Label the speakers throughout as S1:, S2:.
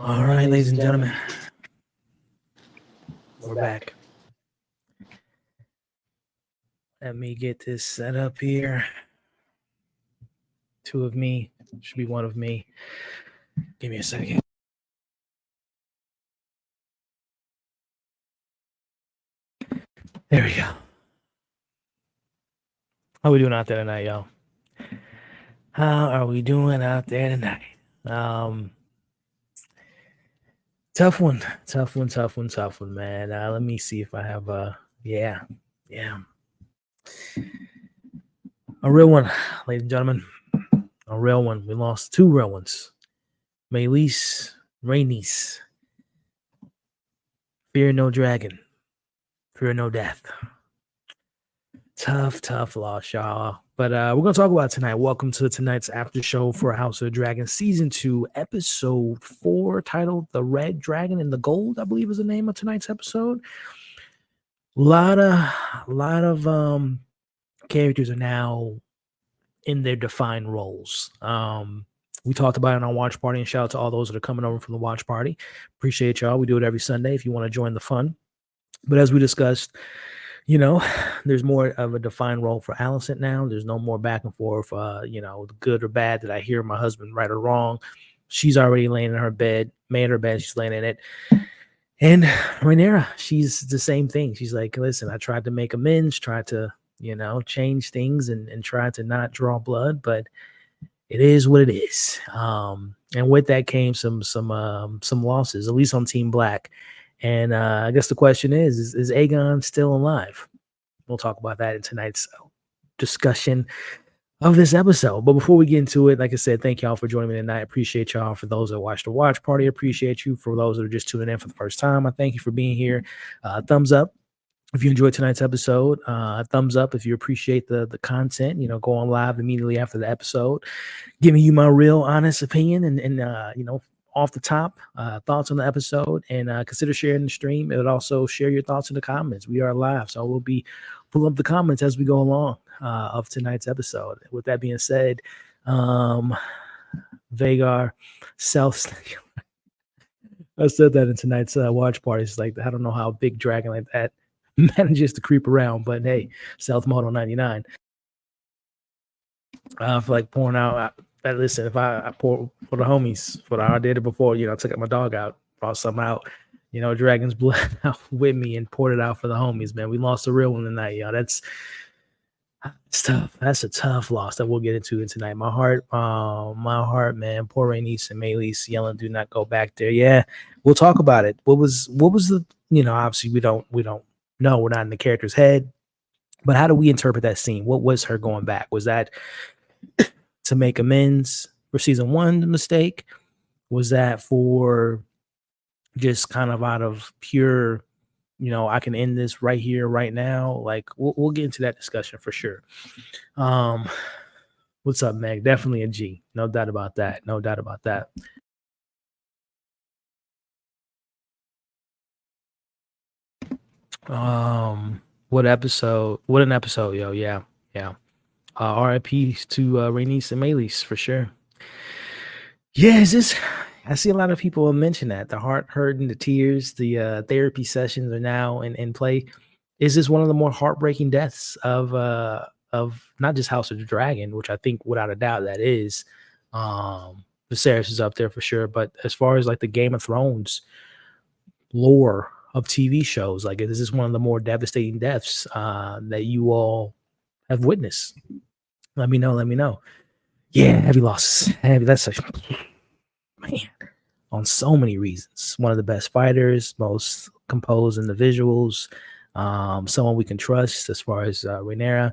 S1: All right, ladies and gentlemen, we're back. Let me get this set up here. Two of me, should be one of me. Give me a second. There we go. How we doing out there tonight, y'all? How are we doing out there tonight? Tough one, man. Let me see if I have yeah. A real one, ladies and gentlemen. A real one. We lost two real ones. Maylise, Rainice. Fear no dragon. Fear no death. Tough loss, y'all. But we're going to talk about it tonight. Welcome to tonight's after show for House of Dragon Season 2, Episode 4, titled The Red Dragon and the Gold, I believe is the name of tonight's episode. Lot of characters are now in their defined roles. We talked about it on our watch party, and shout out to all those that are coming over from the watch party. Appreciate y'all. We do it every Sunday if you want to join the fun. But as we discussed, you know, there's more of a defined role for Alicent now. There's no more back and forth, good or bad. Did I hear my husband right or wrong? She's already laying in her bed, made her bed. She's laying in it. And Rhaenyra, she's the same thing. She's like, listen, I tried to make amends, tried to, change things and try to not draw blood, but it is what it is. And with that came some losses, at least on Team Black. And I guess the question is Aegon still alive? We'll talk about that in tonight's discussion of this episode. But before we get into it, like I said, thank y'all for joining me tonight. I appreciate y'all. For those that watched the watch party, I appreciate you. For those that are just tuning in for the first time, I thank you for being here. Thumbs up if you enjoyed tonight's episode. Thumbs up if you appreciate the content. Go on live immediately after the episode, giving you my real honest opinion and off the top, thoughts on the episode, and consider sharing the stream. It would also share your thoughts in the comments. We are live, so we'll be pulling up the comments as we go along of tonight's episode. With that being said, Vagar self. I said that in tonight's watch party. It's like, I don't know how a big dragon like that manages to creep around, but hey, South Moto 99. I feel like pouring out. Listen, if I pour for the homies, for I did it before, I took my dog out, brought some out, Dragon's blood out with me and poured it out for the homies, man. We lost a real one tonight, y'all. It's tough. That's a tough loss that we'll get into tonight. My heart, man. Poor Rainice and Maylise yelling, "Do not go back there." Yeah, we'll talk about it. What was the, obviously we don't know. We're not in the character's head, but how do we interpret that scene? What was her going back? Was that to make amends for season 1 mistake? Was that for just kind of out of pure, I can end this right here, right now? Like, we'll get into that discussion for sure. What's up, Meg? Definitely a G. No doubt about that. What episode? What an episode, yo. Yeah. RIP to Rainice and Maylise for sure. Yeah, I see a lot of people mention that the heart hurting, the tears, the therapy sessions are now in play. Is this one of the more heartbreaking deaths of not just House of the Dragon, which I think without a doubt that is. Viserys is up there for sure, but as far as like the Game of Thrones lore of TV shows, like, is this one of the more devastating deaths that you all have witnessed? Let me know. Yeah, heavy losses. That's man, on so many reasons. One of the best fighters, most composed individuals, someone we can trust as far as Rhaenyra.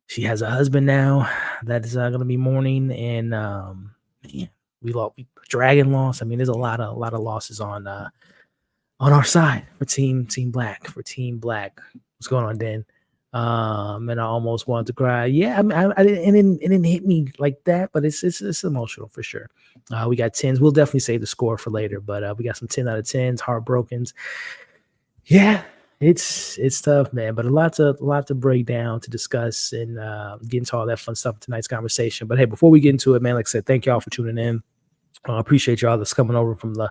S1: She has a husband now that is going to be mourning, and man, we lost dragon loss. I mean, there's a lot of losses on our side for Team Black. What's going on, Dan? And I almost wanted to cry. Yeah, I mean, I didn't, it didn't hit me like that, but it's emotional for sure. We got 10s. We'll definitely save the score for later, but we got some 10 out of 10s, heartbrokens. Yeah, it's tough, man. But a lot to break down, to discuss, and get into all that fun stuff in tonight's conversation. But hey, before we get into it, man, like I said, thank y'all for tuning in. I appreciate y'all that's coming over from the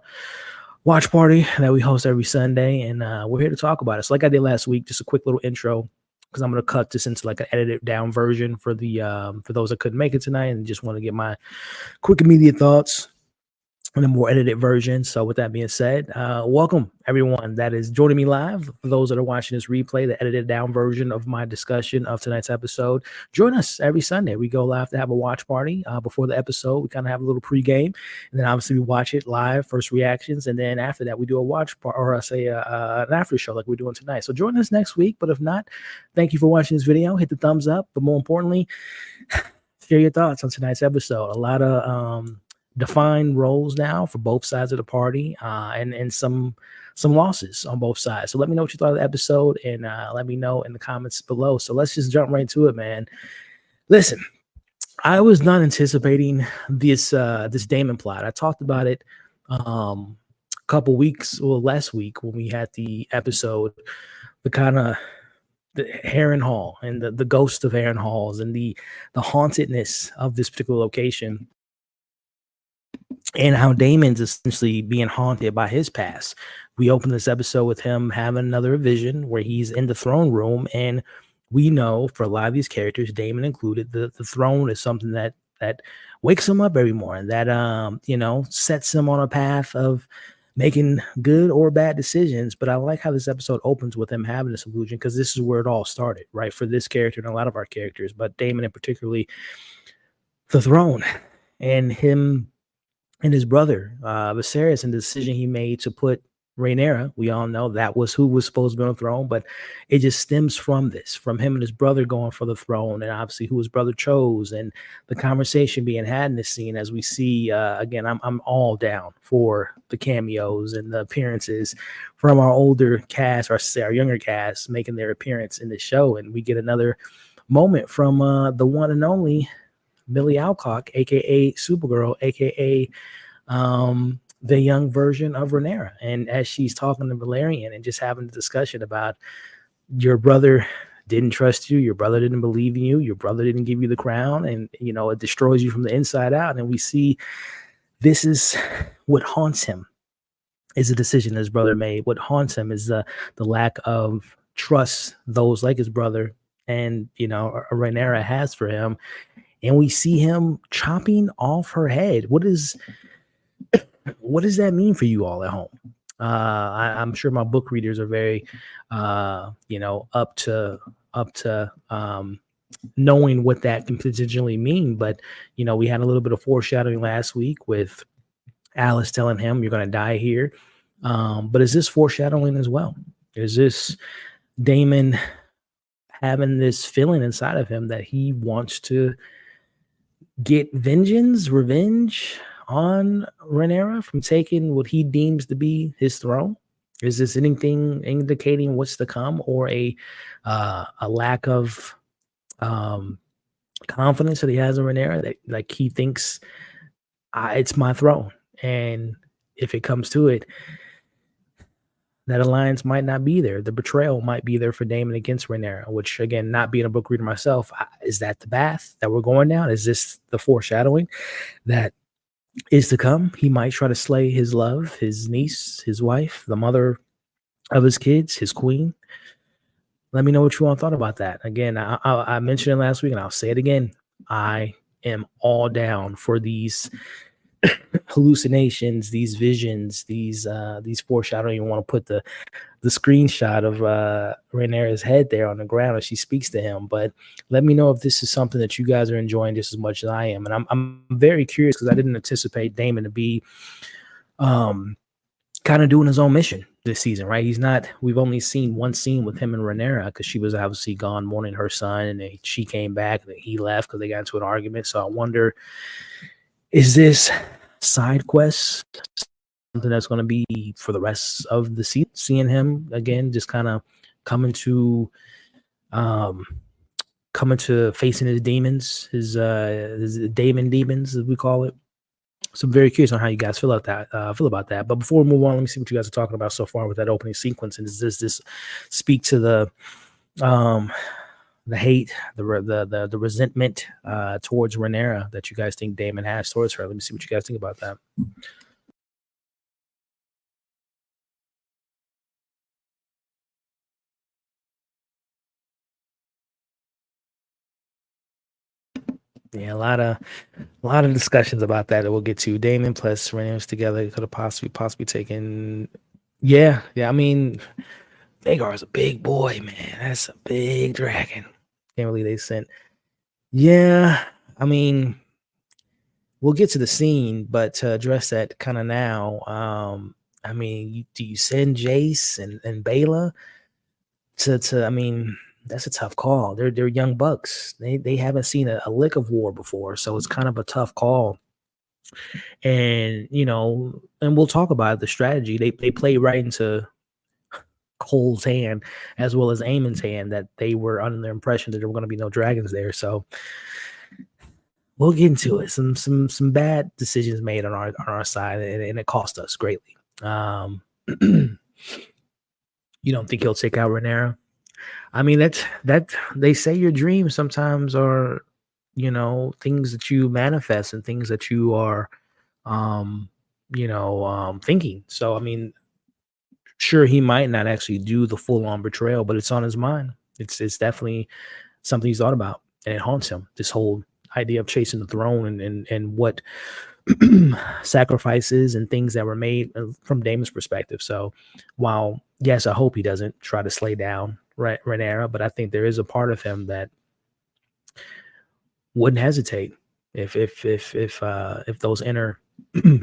S1: watch party that we host every Sunday, and we're here to talk about it. So, like I did last week, just a quick little intro because I'm going to cut this into like an edited down version for the for those that couldn't make it tonight and just want to get my quick immediate thoughts in a more edited version. So with that being said, welcome everyone that is joining me live. For those that are watching this replay, the edited down version of my discussion of tonight's episode, join us every Sunday. We go live to have a watch party before the episode. We kind of have a little pregame, and then obviously we watch it live, first reactions, and then after that we do a watch part, or I say an after show like we're doing tonight. So join us next week. But if not, thank you for watching this video. Hit the thumbs up, but more importantly, share your thoughts on tonight's episode. A lot of defined roles now for both sides of the party, and some losses on both sides. So let me know what you thought of the episode, and let me know in the comments below. So let's just jump right into it, man. Listen, I was not anticipating this Damon plot. I talked about it a couple weeks, well, last week when we had the episode, the kind of the Heron Hall and the ghost of Heron Halls and the hauntedness of this particular location, and how Damon's essentially being haunted by his past. We open this episode with him having another vision where he's in the throne room, and we know for a lot of these characters, Damon included, the throne is something that wakes him up every morning, that sets him on a path of making good or bad decisions. But I like how this episode opens with him having this illusion, because this is where it all started, right? For this character and a lot of our characters, but Damon in particularly, the throne and him and his brother, Viserys, and the decision he made to put Rhaenyra. We all know that was who was supposed to be on the throne, but it just stems from this, from him and his brother going for the throne, and obviously who his brother chose, and the conversation being had in this scene as we see, again, I'm all down for the cameos and the appearances from our older cast, or say our younger cast, making their appearance in the show, and we get another moment from the one and only Millie Alcock, aka Supergirl, aka the young version of Rhaenyra. And as she's talking to Valerian and just having a discussion about, your brother didn't trust you, your brother didn't believe in you, your brother didn't give you the crown, and it destroys you from the inside out. And we see this is what haunts him, is a decision his brother made. What haunts him is the lack of trust those like his brother and Rhaenyra has for him. And we see him chopping off her head. What does that mean for you all at home? I'm sure my book readers are very, up to knowing what that can potentially mean. But we had a little bit of foreshadowing last week with Alice telling him, "You're going to die here." But is this foreshadowing as well? Is this Damon having this feeling inside of him that he wants to get revenge on Rhaenyra from taking what he deems to be his throne? Is this anything indicating what's to come, or a lack of confidence that he has in Rhaenyra, that like he thinks it's my throne, and if it comes to it, that alliance might not be there. The betrayal might be there for Damon against Rhaenyra, which, again, not being a book reader myself, is that the path that we're going down? Is this the foreshadowing that is to come? He might try to slay his love, his niece, his wife, the mother of his kids, his queen. Let me know what you all thought about that. Again, I mentioned it last week, and I'll say it again. I am all down for these hallucinations, these visions, these foreshadowing. You want to put the screenshot of Rhaenyra's head there on the ground as she speaks to him. But let me know if this is something that you guys are enjoying just as much as I am. And I'm very curious, because I didn't anticipate Damon to be kind of doing his own mission this season, right? We've only seen one scene with him and Rhaenyra, because she was obviously gone mourning her son, and she came back, and he left because they got into an argument. So I wonder, is this side quest something that's going to be for the rest of the season, seeing him again just kind of coming to facing his demons, his Damon demons, as we call it? So I'm very curious on how you guys feel about that. But before we move on, let me see what you guys are talking about so far with that opening sequence. And does this speak to the hate, the resentment towards Rhaenyra that you guys think Damon has towards her. Let me see what you guys think about that. Yeah, a lot of discussions about that we'll get to. Damon plus Rhaenyra's together could have possibly taken. Yeah. I mean, Vagar is a big boy, man. That's a big dragon. Can't believe they sent. Yeah, I mean, we'll get to the scene, but to address that kind of now, I mean, do you send Jace and Bela to? I mean, that's a tough call. They're young bucks. They haven't seen a lick of war before, so it's kind of a tough call. And and we'll talk about the strategy. They play right into Cole's hand as well as Aemon's hand, that they were under the impression that there were going to be no dragons there. So we'll get into it. Some bad decisions made on our side, and it cost us greatly. You don't think he'll take out Rhaenyra? I mean, that they say your dreams sometimes are, things that you manifest and things that you are, thinking. So I mean, sure, he might not actually do the full on betrayal, but it's on his mind. It's definitely something he's thought about, and it haunts him. This whole idea of chasing the throne and what sacrifices and things that were made from Damon's perspective. So while yes, I hope he doesn't try to slay down Rhaenyra, but I think there is a part of him that wouldn't hesitate if those inner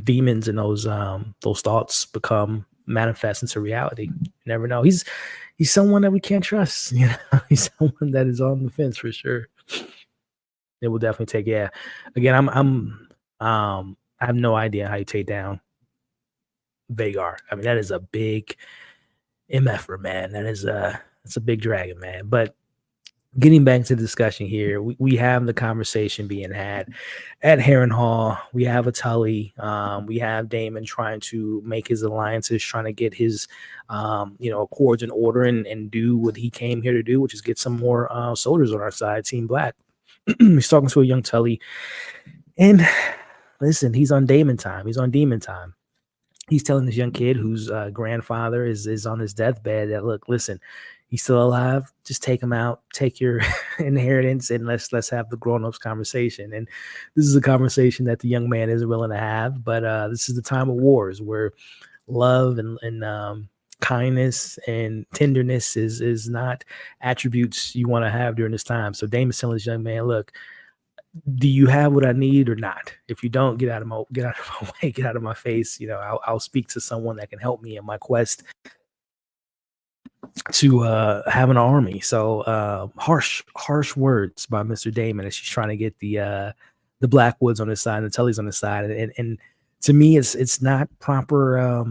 S1: demons and those thoughts become manifest into reality. You never know. He's someone that we can't trust. He's someone that is on the fence for sure. It will definitely take. Yeah. Again, I have no idea how you take down Vagar. I mean, that is a big MFer, man. That's a big dragon, man. But getting back to the discussion here, we have the conversation being had at Harrenhal. We have a Tully. We have Daemon trying to make his alliances, trying to get his, accords in order and do what he came here to do, which is get some more soldiers on our side, Team Black. He's talking to a young Tully. And listen, he's on Daemon time. He's on demon time. He's telling this young kid whose grandfather is on his deathbed that, look, listen, he's still alive. Just take him out, take your inheritance, and let's have the grown-ups conversation. And this is a conversation that the young man isn't willing to have. But this is the time of wars where love and kindness and tenderness is not attributes you want to have during this time. So Damon's telling this young man, look, do you have what I need or not? If you don't, get out of my way, get out of my face. I'll speak to someone that can help me in my quest to have an army. So harsh words by Mr. Damon as she's trying to get the Blackwoods on his side and the Tullys on his side. And to me, it's not proper.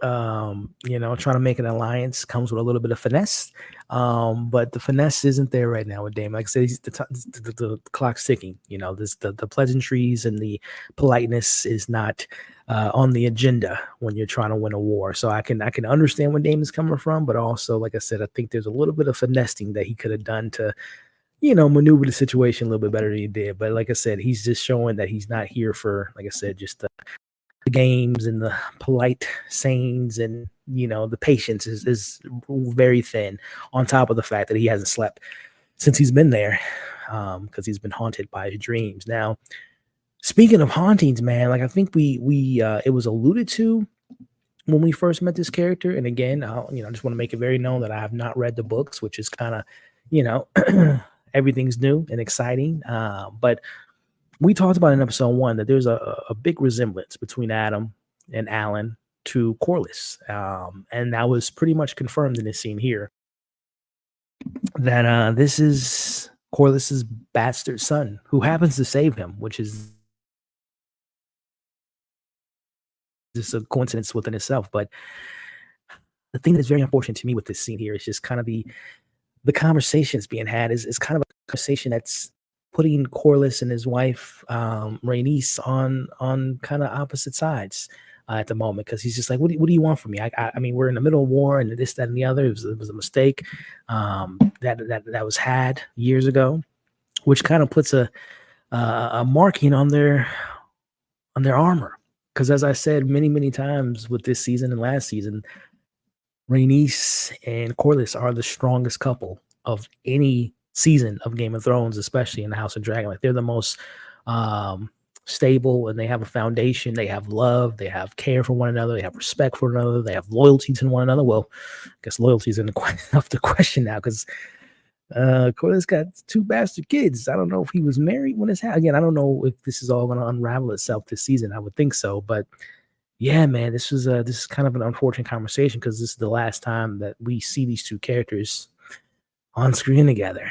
S1: Trying to make an alliance comes with a little bit of finesse. But the finesse isn't there right now with Damon. Like I said, the clock's ticking. The pleasantries and the politeness is not on the agenda when you're trying to win a war. So I can understand where Damon's coming from, but also, like I said, I think there's a little bit of finessing that he could have done to, maneuver the situation a little bit better than he did. But like I said, he's just showing that he's not here for, like I said, just the games and the polite sayings, and the patience is very thin, on top of the fact that he hasn't slept since he's been there, because he's been haunted by his dreams. Now, speaking of hauntings, man, like I think we it was alluded to when we first met this character. And again, I just want to make it very known that I have not read the books, which is kind of everything's new and exciting, but we talked about in episode 1 that there's a big resemblance between Adam and Alan to Corlys. And that was pretty much confirmed in this scene here, that this is Corlys's bastard son who happens to save him, which is just a coincidence within itself. But the thing that's very unfortunate to me with this scene here is just kind of the conversations being had is kind of a conversation that's putting Corlys and his wife Rhaenys on kind of opposite sides. at the moment, because he's just like, what do you want from me? I mean, we're in the middle of war and this, that, and the other. It was a mistake that was had years ago, which kind of puts a marking on their armor. Because as I said many times with this season and last season, Rhaenys and Corlys are the strongest couple of any season of Game of Thrones, especially in the House of Dragon. Like, they're the most stable, and they have a foundation. They have love. They have care for one another. They have respect for one another. They have loyalty to one another. Well, I guess loyalty is up to question now, because Corlys got 2 bastard kids. I don't know if he was married when this happened. Again, I don't know if this is all going to unravel itself this season. I would think so, but yeah, man, this is kind of an unfortunate conversation, because this is the last time that we see these 2 characters on screen together.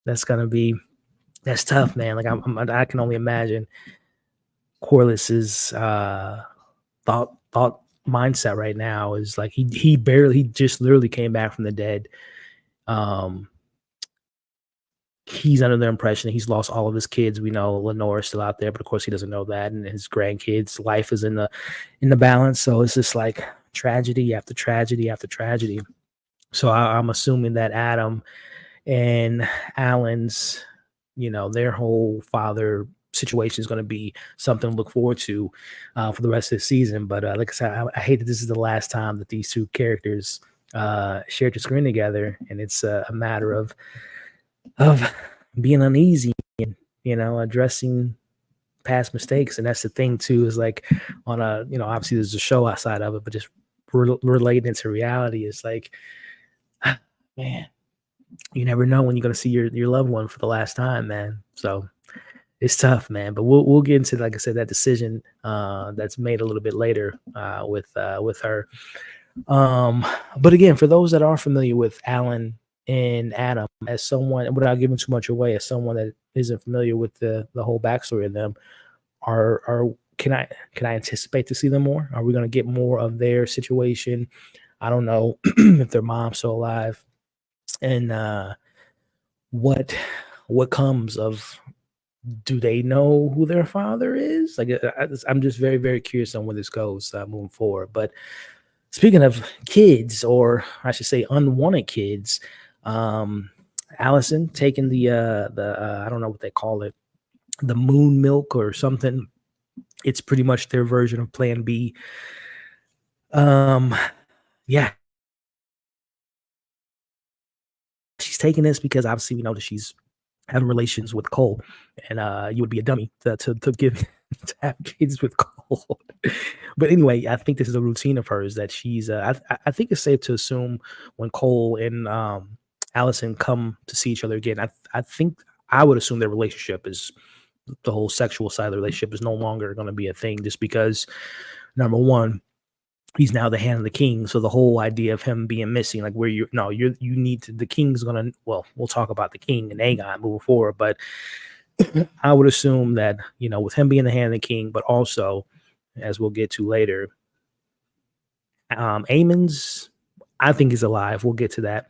S1: That's tough, man. Like, I can only imagine Corlys's thought mindset right now is like, he just literally came back from the dead. He's under the impression that he's lost all of his kids. We know Lenore is still out there, but of course he doesn't know that, and his grandkids' life is in the balance. So it's just like tragedy after tragedy after tragedy. So I'm assuming that Adam and Alan's, their whole father situation is going to be something to look forward to for the rest of the season. But like I said, I hate that this is the last time that these 2 characters shared the screen together, and it's a matter of being uneasy and addressing past mistakes. And that's the thing too, is like, on a obviously there's a show outside of it, but just relating into reality is like, man, you never know when you're going to see your loved one for the last time, man. So it's tough, man. But we'll get into, like I said, that decision that's made a little bit later with her. But again, for those that are familiar with Alan and Adam, as someone, without giving too much away, as someone that isn't familiar with the whole backstory of them, can I anticipate to see them more? Are we going to get more of their situation? I don't know if their mom's still alive, and what comes of, do they know who their father is? Like, I'm just very, very curious on where this goes moving forward. But speaking of kids, or I should say unwanted kids, Allison taking the I don't know what they call it, the moon milk or something. It's pretty much their version of Plan B. Yeah, she's taking this because obviously we know that she's having relations with Cole, and you would be a dummy to give to have kids with Cole. But anyway, I think this is a routine of hers that she's. I think it's safe to assume when Cole and Allison come to see each other again, I think I would assume their relationship is, the whole sexual side of the relationship is no longer going to be a thing, just because, number one, he's now the hand of the king. So the whole idea of him being missing, like, where you need to, the king's going to, well, we'll talk about the king and Aegon moving forward, but I would assume that, with him being the hand of the king, but also, as we'll get to later, Aemon's, I think, is alive. We'll get to that.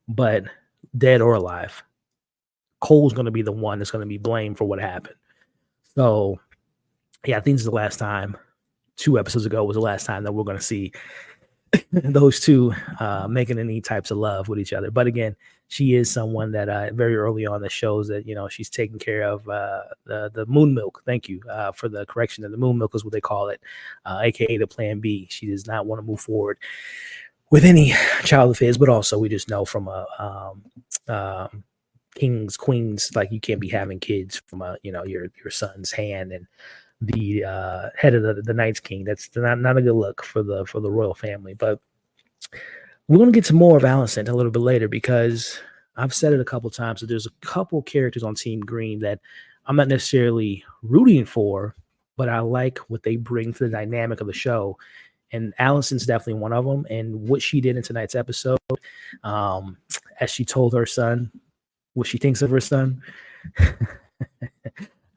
S1: But dead or alive, Cole's going to be the one that's going to be blamed for what happened. So, yeah, I think this is the last time. 2 episodes ago was the last time that we're going to see those 2 making any types of love with each other. But again, she is someone that very early on that shows that, she's taking care of the moon milk. Thank you for the correction. Of the moon milk is what they call it, aka the Plan B. She does not want to move forward with any child of his, but also we just know from kings, queens, like, you can't be having kids from your son's hand and the head of the Night's King. That's not a good look for the royal family. But we're going to get to more of Alicent a little bit later, because I've said it a couple times that there's a couple characters on Team Green that I'm not necessarily rooting for, but I like what they bring to the dynamic of the show. And Alicent's definitely one of them. And what she did in tonight's episode, as she told her son what she thinks of her son,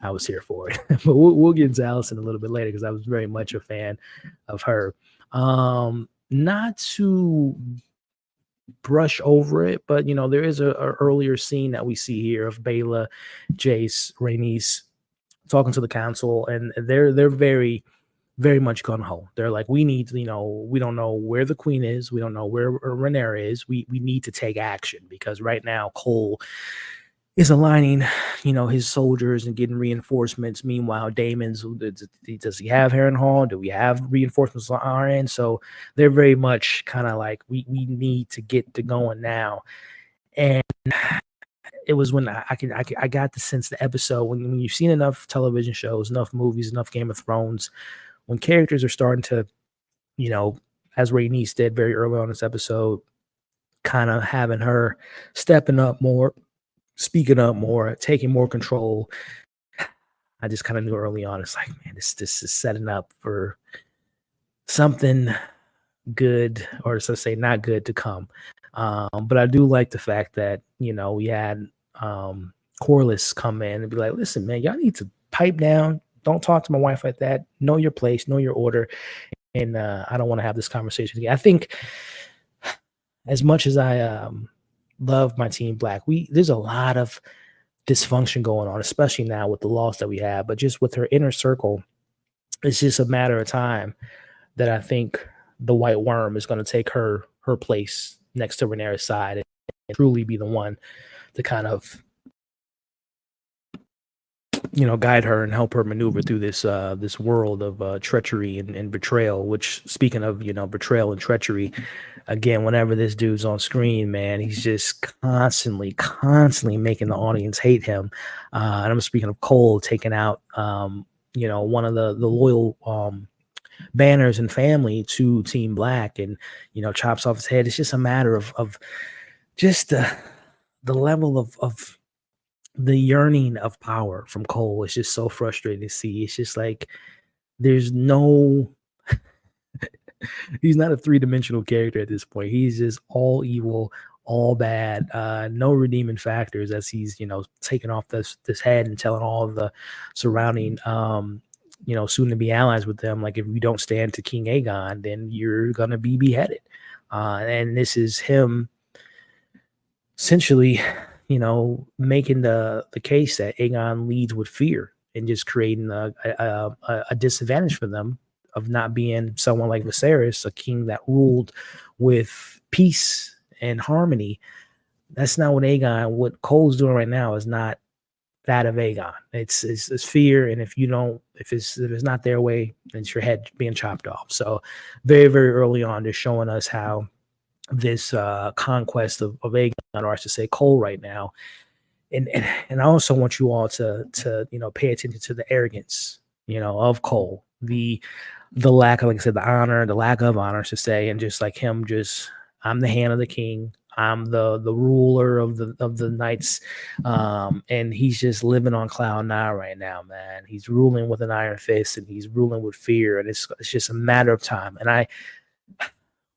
S1: I was here for it. But we'll get into Alicent a little bit later, because I was very much a fan of her. Not to brush over it, but there is a earlier scene that we see here of Bela, Jace, Rhaenys talking to the council, and they're very very much gun ho. They're like, we need, we don't know where the queen is, we don't know where Rhaenyra is. We need to take action because right now Cole is aligning, his soldiers and getting reinforcements. Meanwhile, does he have Harrenhal? Do we have reinforcements on our end? So they're very much kind of like, we need to get to going now. And it was when I got the sense the episode when you've seen enough television shows, enough movies, enough Game of Thrones, when characters are starting to, as Rhaenys did very early on this episode, kind of having her stepping up more, speaking up more, taking more control. I just kind of knew early on, it's like, man, this is setting up for something good, or so say not good, to come. But I do like the fact that, we had Corlys come in and be like, listen, man, y'all need to pipe down. Don't talk to my wife like that. Know your place, know your order. And I don't want to have this conversation again. I think as much as I love my team Black, there's a lot of dysfunction going on, especially now with the loss that we have, but just with her inner circle, it's just a matter of time that I think the White Worm is going to take her place next to Rhaenyra's side and truly be the one to kind of, guide her and help her maneuver through this world of treachery and betrayal. Which, speaking of, betrayal and treachery, again, whenever this dude's on screen, man, he's just constantly making the audience hate him. And I'm speaking of Cole taking out, one of the loyal banners and family to Team Black, and chops off his head. It's just a matter of just the level of the yearning of power from Cole is just so frustrating to see. It's just like there's no he's not a three-dimensional character at this point. He's just all evil, all bad, no redeeming factors as he's, taking off this head and telling all of the surrounding soon to be allies with them, like, if you don't stand to King Aegon, then you're gonna be beheaded. And this is him essentially, making the case that Aegon leads with fear and just creating a disadvantage for them of not being someone like Viserys, a king that ruled with peace and harmony. That's not what Cole's doing right now is not that of Aegon. It's fear, and if it's not their way, then it's your head being chopped off. So very, very early on, they're showing us how this conquest of Aegon, or I should say Cole right now, and I also want you all to pay attention to the arrogance of Cole, the lack of, like I said, the lack of honor, I should say, and just like him, I'm the hand of the king, I'm the ruler of the knights, and he's just living on cloud nine right now, man. He's ruling with an iron fist, and he's ruling with fear, and it's just a matter of time. And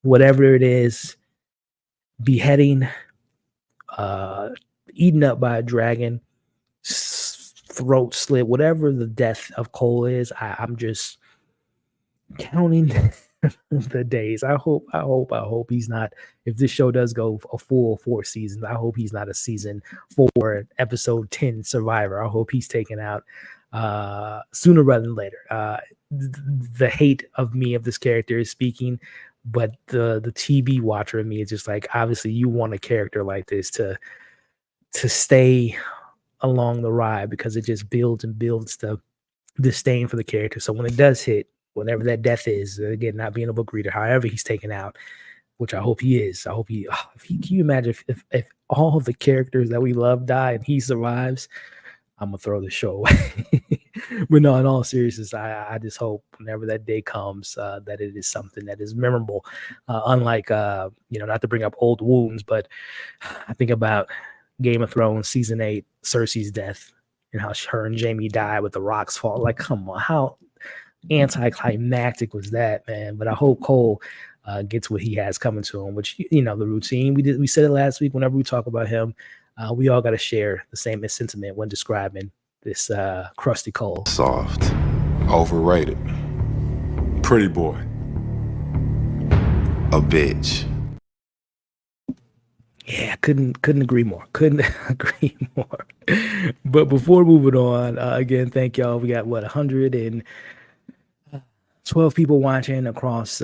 S1: whatever it is, beheading, eaten up by a dragon, throat slit, whatever the death of Cole is, I'm just counting the days. I hope he's not, if this show does go a full 4 seasons, I hope he's not a season 4 episode 10 survivor. I hope he's taken out sooner rather than later. The hate of this character is speaking, but the TV watcher in me is just like, obviously you want a character like this to stay along the ride, because it just builds and builds the disdain for the character. So when it does hit, whatever that death is, again, not being a book reader, however he's taken out, which I hope he is. Can you imagine if all the characters that we love die and he survives? I'm gonna throw the show away. But no, in all seriousness, I just hope whenever that day comes, that it is something that is memorable. Unlike not to bring up old wounds, but I think about Game of Thrones season 8, Cersei's death, and how her and Jaime died with the rocks fall. Like, come on, how anticlimactic was that, man? But I hope Cole gets what he has coming to him, which, the routine. We said it last week. Whenever we talk about him, we all got to share the same sentiment when describing this crusty Cole.
S2: Soft, overrated, pretty boy, a bitch.
S1: Yeah, couldn't agree more. Couldn't agree more. But before moving on, again, thank y'all. We got 100 and 12 people watching across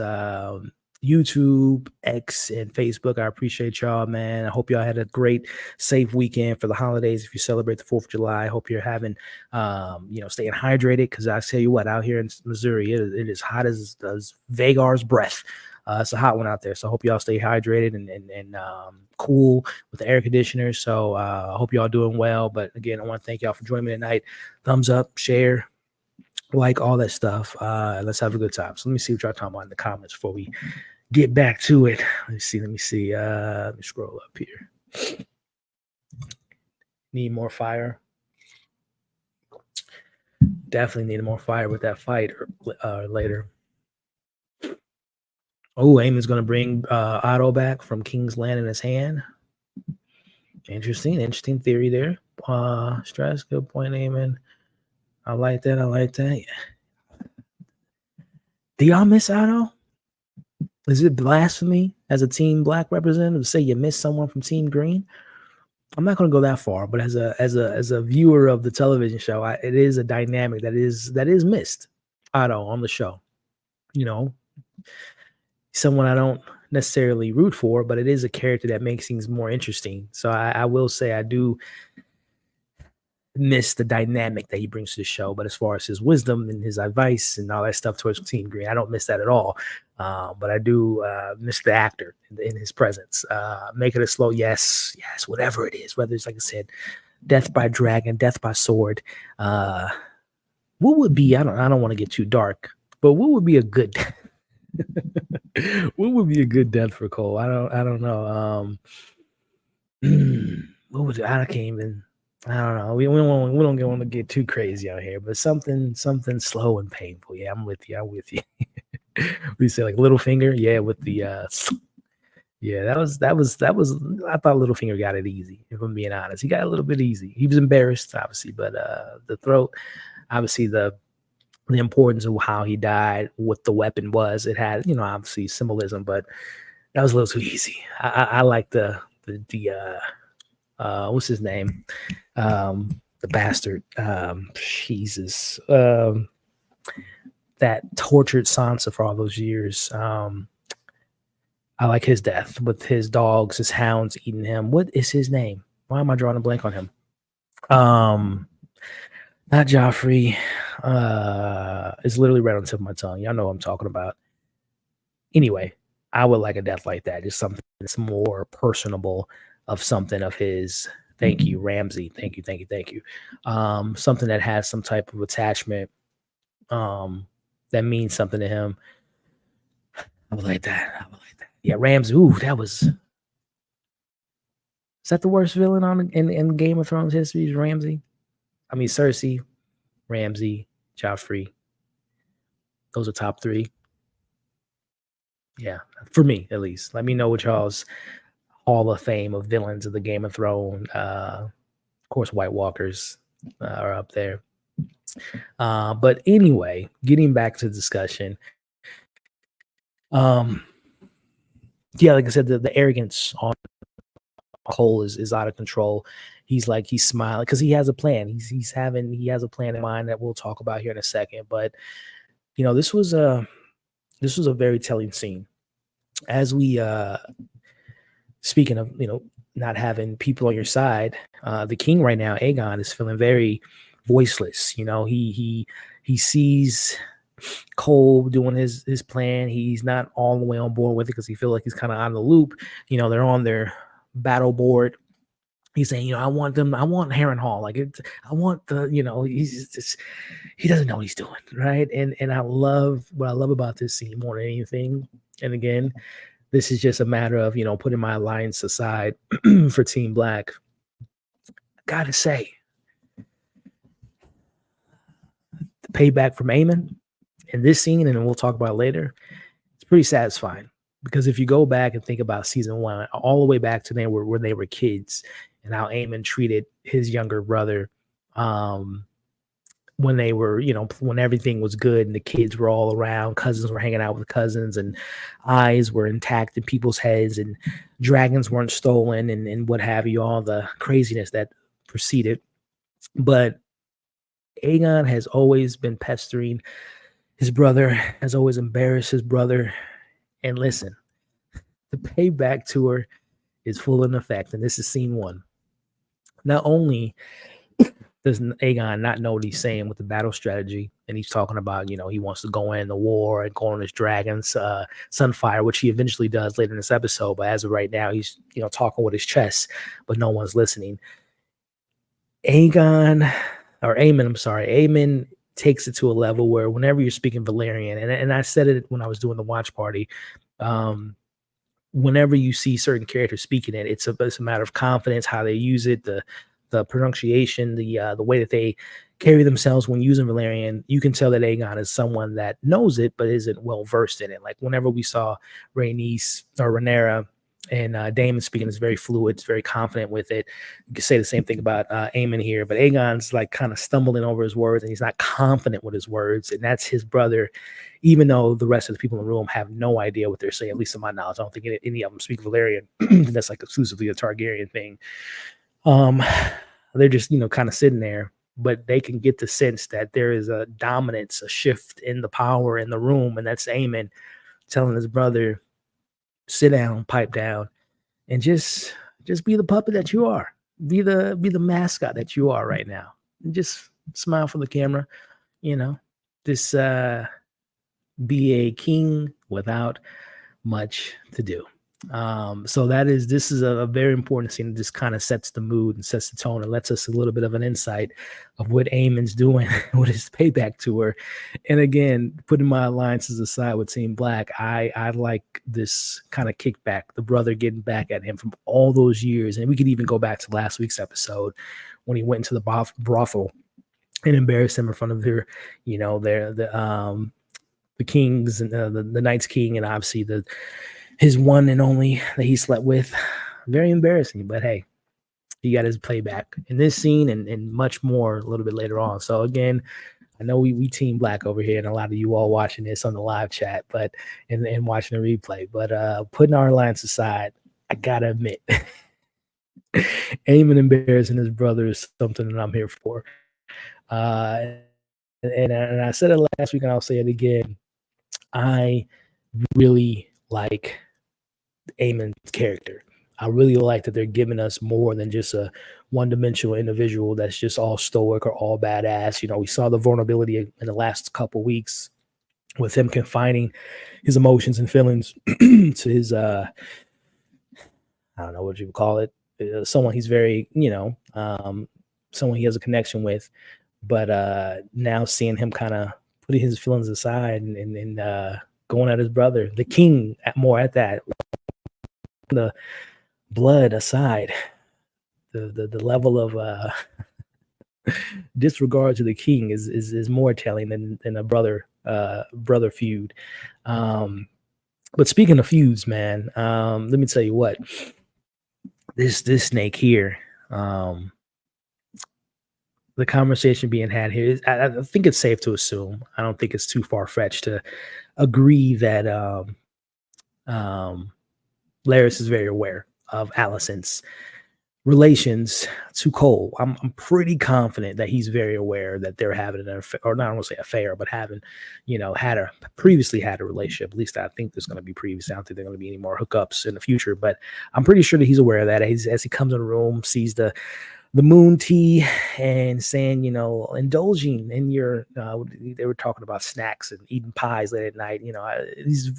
S1: YouTube, X, and Facebook. I appreciate y'all, man. I hope y'all had a great, safe weekend for the holidays. If you celebrate the 4th of July, I hope you're having, staying hydrated. Because I tell you what, out here in Missouri, it is hot as Vagar's breath. It's a hot one out there. So I hope y'all stay hydrated and cool with the air conditioner. So I hope y'all doing well. But again, I want to thank y'all for joining me tonight. Thumbs up, share, like, all that stuff. Let's have a good time. So let me see what y'all talking about in the comments before we get back to it. Let me see. Let me scroll up here. Need more fire. Definitely need more fire with that fight later. Oh, Eamon's going to bring Otto back from King's Land in his hand. Interesting theory there. Stress, good point, Eamon. I like that. Yeah. Do y'all miss Otto? Is it blasphemy as a Team Black representative to say you miss someone from Team Green? I'm not going to go that far, but as a viewer of the television show, it is a dynamic that is missed. Otto on the show, someone I don't necessarily root for, but it is a character that makes things more interesting. So I will say I do miss the dynamic that he brings to the show. But as far as his wisdom and his advice and all that stuff towards Team Green, I don't miss that at all. But I do miss the actor in his presence. Make it a slow yes, whatever it is, whether it's, like I said, death by dragon, death by sword. What would be, I don't want to get too dark, but what would be a good what would be a good death for Cole? I don't know. What would I can't even. I don't know. We don't want to get too crazy out here, but something slow and painful. Yeah, I'm with you. We say like Littlefinger. Yeah, with the yeah, that was. I thought Littlefinger got it easy. If I'm being honest, he got a little bit easy. He was embarrassed, obviously, but the throat, obviously the importance of how he died, what the weapon was. It had, obviously symbolism, but that was a little too easy. I like the what's his name? The bastard. Jesus. That tortured Sansa for all those years. I like his death with his dogs, his hounds eating him. What is his name? Why am I drawing a blank on him? Not Joffrey. It's literally right on the tip of my tongue. Y'all know what I'm talking about. Anyway, I would like a death like that. Just something that's more personable of something of his. Thank you, Ramsey. Thank you. Something that has some type of attachment that means something to him. I would like that. Yeah, Ramsey. Ooh, that was. Is that the worst villain in Game of Thrones history? Is Ramsey? I mean, Cersei, Ramsey, Joffrey. Those are top 3. Yeah, for me at least. Let me know what y'all's Hall of Fame of villains of the Game of Thrones. Of course, White Walkers are up there. But anyway, getting back to the discussion. Yeah, like I said, the arrogance on Cole is out of control. He's smiling because he has a plan. He has a plan in mind that we'll talk about here in a second. But this was a very telling scene. As we speaking of not having people on your side, the king right now, Aegon, is feeling very voiceless. He sees Cole doing his plan. He's not all the way on board with it because he feels like he's kind of on the loop. They're on their battle board. He's saying, I want Harrenhal. I want he doesn't know what he's doing, right? And what I love about this scene more than anything. And again, this is just a matter of, putting my alliance aside for Team Black. Gotta say, the payback from Aemon in this scene, and we'll talk about it later, it's pretty satisfying. Because if you go back and think about season 1, all the way back to when they were kids, and how Aemon treated his younger brother, when they were, when everything was good and the kids were all around, cousins were hanging out with cousins, and eyes were intact in people's heads, and dragons weren't stolen, and what have you, all the craziness that preceded. But Aegon has always been pestering His brother has always embarrassed his brother. And listen, the payback tour is full in effect. And this is scene one. Not only does Aegon not know what he's saying with the battle strategy, and he's talking about, he wants to go in the war and go on his dragon's Sunfire, which he eventually does later in this episode. But as of right now, he's, talking with his chest, but no one's listening. Aemon takes it to a level where whenever you're speaking Valerian, and I said it when I was doing the watch party, whenever you see certain characters speaking it, it's a matter of confidence, how they use it, the pronunciation, the way that they carry themselves when using Valerian. You can tell that Aegon is someone that knows it but isn't well versed in it. Like whenever we saw Rhaenys or Rhaenyra and Daemon speaking, is very fluid, it's very confident with it. You can say the same thing about Aemon here, but Aegon's like kind of stumbling over his words and he's not confident with his words, and that's his brother. Even though the rest of the people in the room have no idea what they're saying, at least in my knowledge, I don't think any of them speak Valerian. That's like exclusively a Targaryen thing. They're just, kind of sitting there, but they can get the sense that there is a dominance, a shift in the power in the room. And that's Aemon telling his brother, sit down, pipe down, and just be the puppet that you are. Be the mascot that you are right now. And just smile for the camera, just be a king without much to do. So this is a very important scene that just kind of sets the mood and sets the tone and lets us a little bit of an insight of what Aemon's doing with his payback tour. And again, putting my alliances aside with Team Black, I like this kind of kickback, the brother getting back at him from all those years. And we could even go back to last week's episode when he went into the brothel and embarrassed him in front of their, the kings and the Night's King, and obviously his one and only that he slept with. Very embarrassing, but hey, he got his playback in this scene and much more a little bit later on. So again, I know we Team Black over here, and a lot of you all watching this on the live chat, but and watching the replay. But putting our alliance aside, I gotta admit, Aemon embarrassing his brother is something that I'm here for. And I said it last week, and I'll say it again. I really like Aemon's character. I really like that they're giving us more than just a one-dimensional individual that's just all stoic or all badass. We saw the vulnerability in the last couple weeks with him confining his emotions and feelings to his I don't know what you would call it, someone he's very, someone he has a connection with. But now seeing him kind of putting his feelings aside and going at his brother, the king, more at that, the blood aside, the level of disregard to the king is more telling than a brother feud. But speaking of feuds, man, let me tell you what, this snake here, the conversation being had here is, I think it's safe to assume, I don't think it's too far-fetched to agree that Larys is very aware of Alicent's relations to Cole. I'm pretty confident that he's very aware that they're having an affair, or not, I don't want to say affair, but having, previously had a relationship. At least I think there's going to be previously. I don't think there's going to be any more hookups in the future, but I'm pretty sure that he's aware of that. As he comes in the room, sees the moon tea and saying, indulging in your, they were talking about snacks and eating pies late at night. He's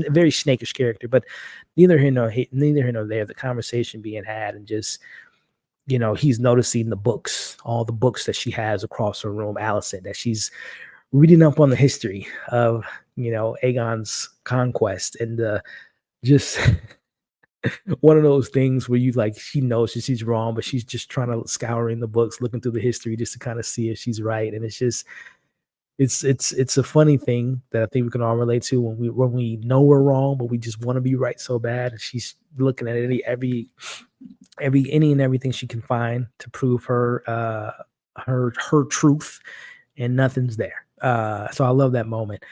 S1: a very snakish character, but neither here nor there. The conversation being had, and just, he's noticing all the books that she has across her room, Alicent, that she's reading up on the history of, Aegon's conquest, and just one of those things where she knows she's wrong, but she's just trying to scouring the books, looking through the history just to kind of see if she's right. And it's just, it's a funny thing that I think we can all relate to when we know we're wrong, but we just want to be right so bad. And she's looking at any and everything she can find to prove her truth, and nothing's there. So I love that moment.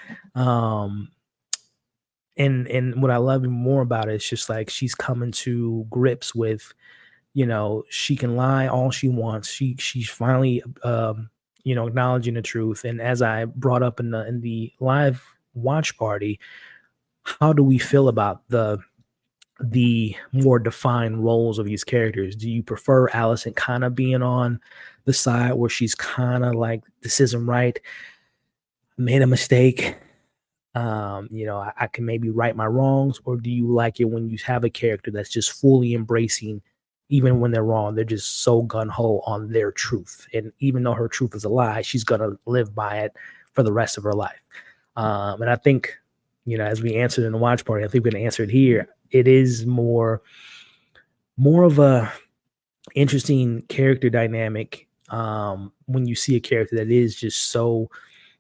S1: And what I love even more about it is just like she's coming to grips with, she can lie all she wants. She's finally acknowledging the truth. And as I brought up in the live watch party, how do we feel about the more defined roles of these characters? Do you prefer Allison kind of being on the side where she's kind of like, this isn't right, made a mistake, I can maybe right my wrongs? Or do you like it when you have a character that's just fully embracing, even when they're wrong, they're just so gun-ho on their truth, and even though her truth is a lie, she's gonna live by it for the rest of her life? And I think, as we answered in the watch party, I think we're gonna answer it here. It is more of a interesting character dynamic when you see a character that is just so,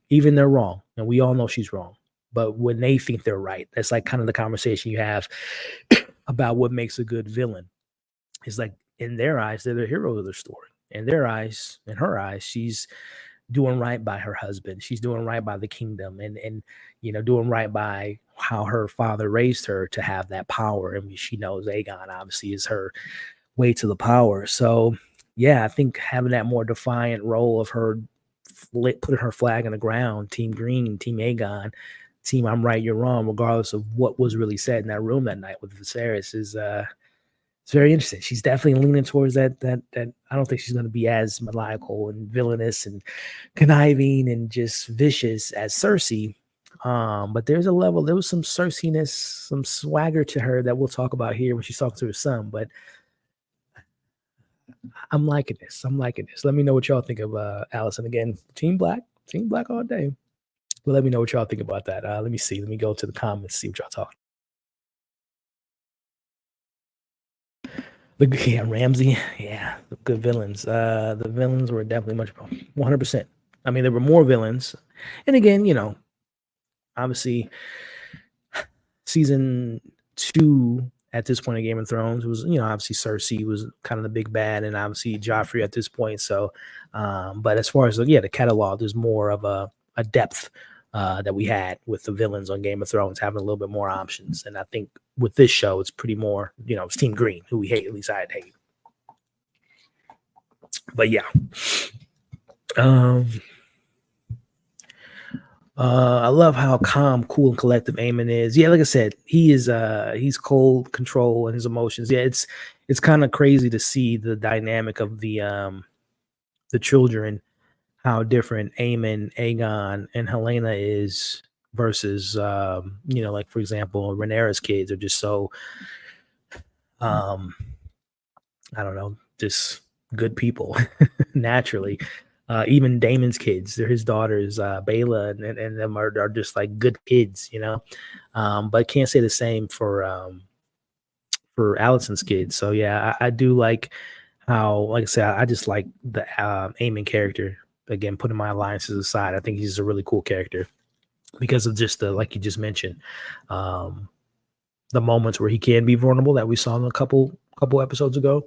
S1: even they're wrong, and we all know she's wrong, but when they think they're right, that's like kind of the conversation you have about what makes a good villain. It's like, in their eyes, they're the hero of the story. In their eyes, in her eyes, she's doing right by her husband. She's doing right by the kingdom, and doing right by how her father raised her to have that power. And she knows Aegon obviously is her way to the power. So yeah, I think having that more defiant role of her putting her flag in the ground, Team Green, Team Aegon, Team I'm right, you're wrong, regardless of what was really said in that room that night with Viserys, is it's very interesting. She's definitely leaning towards that. I don't think she's going to be as maniacal and villainous and conniving and just vicious as Cersei. But there was some Cersei-ness, some swagger to her that we'll talk about here when she's talking to her son. But I'm liking this. Let me know what y'all think of Allison. Again, Team Black all day. But let me know what y'all think about that. Let me see. Let me go to the comments, see what y'all talking. Ramsay. Yeah, good villains. The villains were definitely much 100%. I mean, there were more villains. And again, obviously season 2 at this point of Game of Thrones was, obviously Cersei was kind of the big bad, and obviously Joffrey at this point. So, but as far as the catalog, there's more of a depth that we had with the villains on Game of Thrones, having a little bit more options. And I think with this show, it's pretty more, it's Team Green, who we hate. At least I'd hate. But yeah. I love how calm, cool, and collective Eamon is. Yeah, like I said, he's cold, control, and his emotions. Yeah, it's kind of crazy to see the dynamic of the children, how different Aemon, Aegon, and Helena is versus like, for example, Rhaenyra's kids are just so I don't know, just good people naturally. Even Damon's kids, they're his daughters, Bela and them are just like good kids, but can't say the same for Allison's kids. So yeah, I do like how, like I said, I just like the Aemon character. Again, putting my alliances aside, I think he's a really cool character because of just like you just mentioned, the moments where he can be vulnerable that we saw in a couple episodes ago,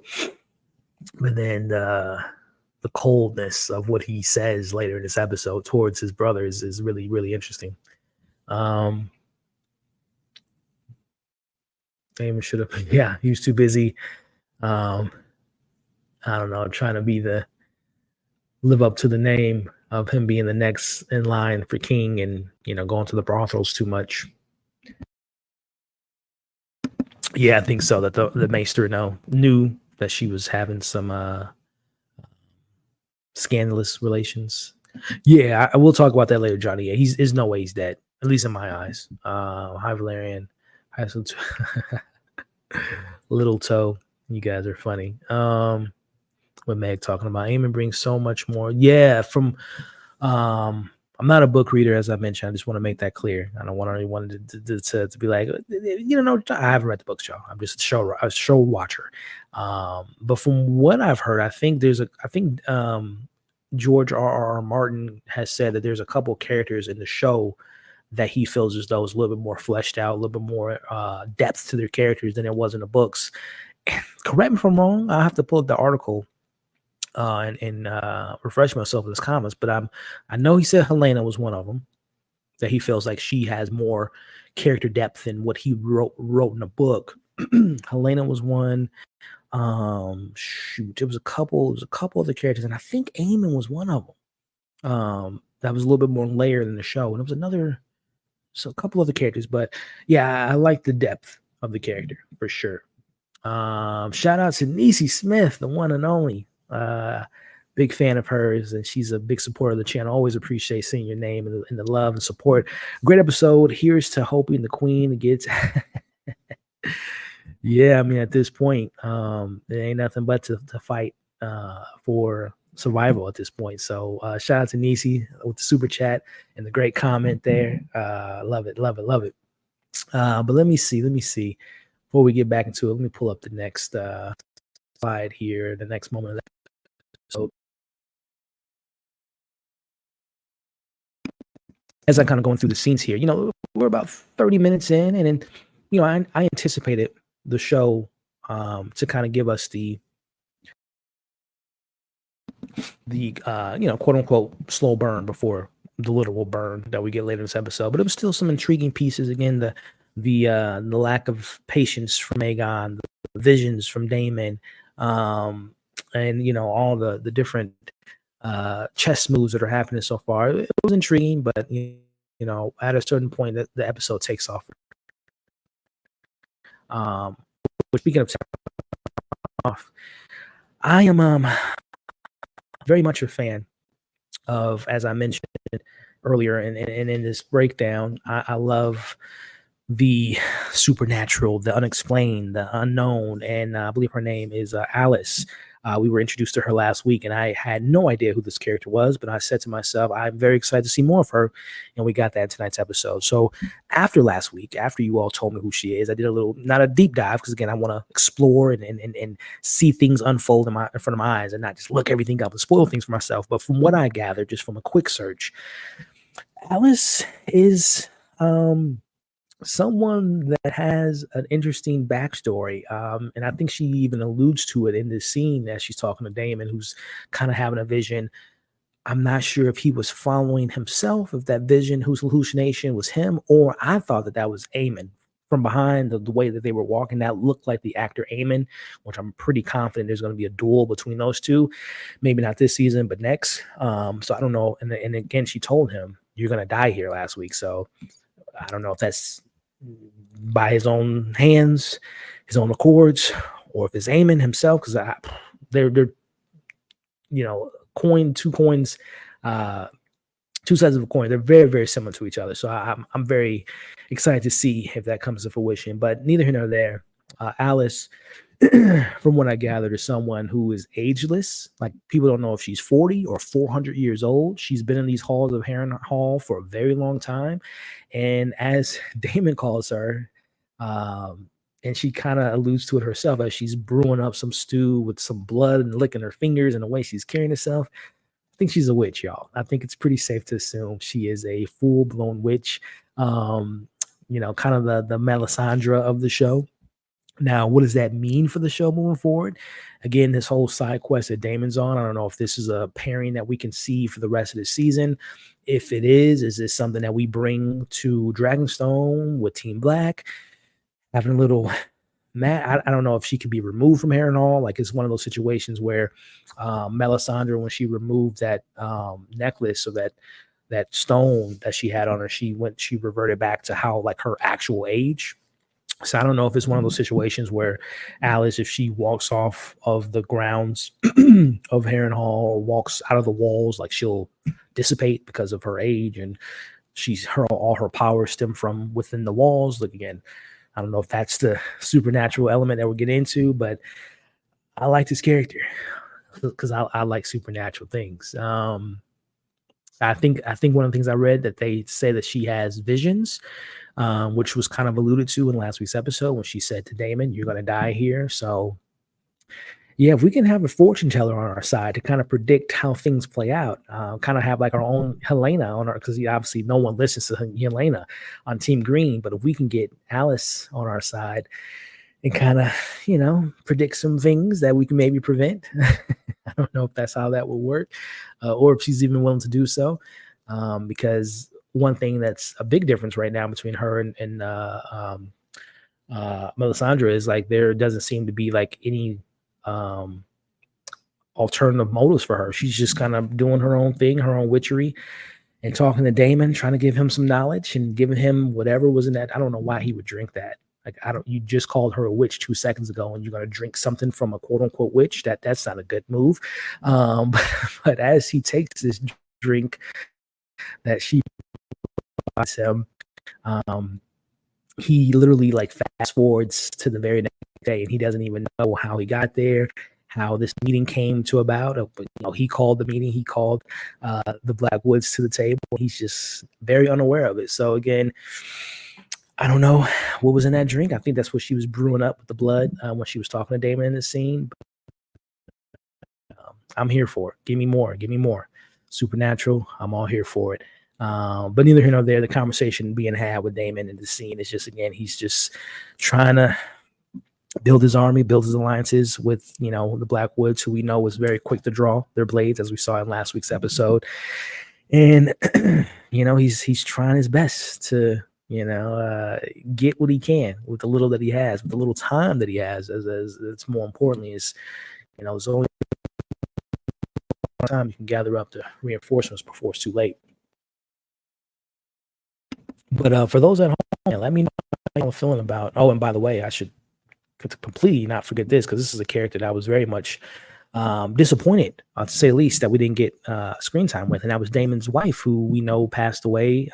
S1: but then the coldness of what he says later in this episode towards his brothers is really, really interesting. Damon should have, yeah, he was too busy. I don't know, trying to live up to the name of him being the next in line for king, and going to the brothels too much. Yeah, I think so. That the maester knew that she was having some scandalous relations. Yeah, I will talk about that later, Johnny. Yeah, there's no way he's dead, at least in my eyes. Hi, Valerian. Hi, Little Toe. You guys are funny. What Meg talking about? Eamon brings so much more. Yeah, I'm not a book reader, as I mentioned. I just want to make that clear. I don't want anyone to be like, I haven't read the books, y'all. I'm just a show watcher. But from what I've heard, I think George R.R. Martin has said that there's a couple characters in the show that he feels as though is a little bit more fleshed out, a little bit more depth to their characters than it was in the books. Correct me if I'm wrong. I'll have to pull up the article and refresh myself in his comments, but I know he said Helena was one of them, that he feels like she has more character depth than what he wrote in the book. Helena was one. There was a couple other characters, and I think Eamon was one of them. That was a little bit more layered in the show, and it was a couple other characters, but yeah, I like the depth of the character for sure. Shout out to Niecy Smith, the one and only. Big fan of hers, and she's a big supporter of the channel. Always appreciate seeing your name and the love and support. Great episode. Here's to hoping the queen gets. Yeah, I mean, at this point, there ain't nothing but to fight for survival at this point. So shout out to Nisi with the super chat and the great comment there. Love it, love it, love it. But let me see. Before we get back into it, let me pull up the next slide here, the next moment of that. So as I'm kind of going through the scenes here, we're about 30 minutes in, and then, I anticipated the show to kind of give us the quote unquote slow burn before the literal burn that we get later in this episode. But it was still some intriguing pieces. Again, the lack of patience from Aegon, the visions from Daemon, and all the different chess moves that are happening so far. It was intriguing, but at a certain point, the episode takes off. Speaking of off, I am very much a fan of, as I mentioned earlier and in this breakdown, I love the supernatural, the unexplained, the unknown, and I believe her name is Alice. We were introduced to her last week, and I had no idea who this character was, but I said to myself, I'm very excited to see more of her, and we got that in tonight's episode. So after last week, after you all told me who she is, I did a little, not a deep dive, because again, I want to explore and see things unfold in front of my eyes and not just look everything up and spoil things for myself. But from what I gathered, just from a quick search, Alice is someone that has an interesting backstory. And I think she even alludes to it in this scene as she's talking to Damon, who's kind of having a vision. I'm not sure if he was following himself, if that vision, whose hallucination was him, or I thought that was Aemon. From behind the way that they were walking, that looked like the actor Aemon, which I'm pretty confident there's going to be a duel between those two. Maybe not this season, but next. So I don't know. And again, she told him, "You're going to die here" last week. So I don't know if that's by his own hands, his own accords, or if it's Aemon himself, because they're two coins, two sides of a coin. They're very, very similar to each other. So I'm very excited to see if that comes to fruition. But neither here nor there. Alice, from what I gathered, is someone who is ageless. Like, people don't know if she's 40 or 400 years old. She's been in these halls of Harrenhal for a very long time. And as Damon calls her, and she kind of alludes to it herself, as she's brewing up some stew with some blood and licking her fingers and the way she's carrying herself, I think she's a witch, y'all. I think it's pretty safe to assume she is a full-blown witch, kind of the Melisandre of the show. Now, what does that mean for the show moving forward? Again, this whole side quest that Damon's on, I don't know if this is a pairing that we can see for the rest of the season. If it is this something that we bring to Dragonstone with Team Black? Having a little I don't know if she could be removed from Harrenhal. Like, it's one of those situations where Melisandre, when she removed that necklace, so that stone that she had on her, she reverted back to how, like, her actual age. So I don't know if it's one of those situations where Alice, if she walks off of the grounds of Harrenhal or walks out of the walls, like, she'll dissipate because of her age, and all her powers stem from within the walls. Like, again, I don't know if that's the supernatural element that we'll get into, but I like this character because I like supernatural things. I think one of the things I read, that they say that she has visions, which was kind of alluded to in last week's episode when she said to Daemon, "You're going to die here." So yeah, if we can have a fortune teller on our side to kind of predict how things play out, kind of have like our own Helena on our, because obviously no one listens to Helena on Team Green, but if we can get Alice on our side and kind of, predict some things that we can maybe prevent. I don't know if that's how that will work, or if she's even willing to do so, because one thing that's a big difference right now between her and Melisandre is, like, there doesn't seem to be like any alternative motives for her. She's just kind of doing her own thing, her own witchery, and talking to Damon, trying to give him some knowledge and giving him whatever was in that. I don't know why he would drink that. Like, you just called her a witch 2 seconds ago, and you're going to drink something from a quote unquote witch. That's not a good move. But as he takes this drink that she buys him, he literally like fast forwards to the very next day, and he doesn't even know how he got there, how this meeting came to about. He called the meeting, he called the Blackwoods to the table. He's just very unaware of it. So again, I don't know what was in that drink. I think that's what she was brewing up with the blood when she was talking to Damon in the scene. I'm here for it. Give me more. Give me more. Supernatural. I'm all here for it. But neither here nor there, the conversation being had with Damon in the scene is just, again, he's just trying to build his army, build his alliances with, the Blackwoods, who we know was very quick to draw their blades, as we saw in last week's episode. And, he's trying his best to, get what he can with the little that he has, with the little time that he has, as it's more importantly is, there's only time you can gather up the reinforcements before it's too late. But for those at home, let me know how I'm feeling about. Oh, and by the way, I should completely not forget this, because this is a character that I was very much disappointed, to say the least, that we didn't get screen time with, and that was Damon's wife, who we know passed away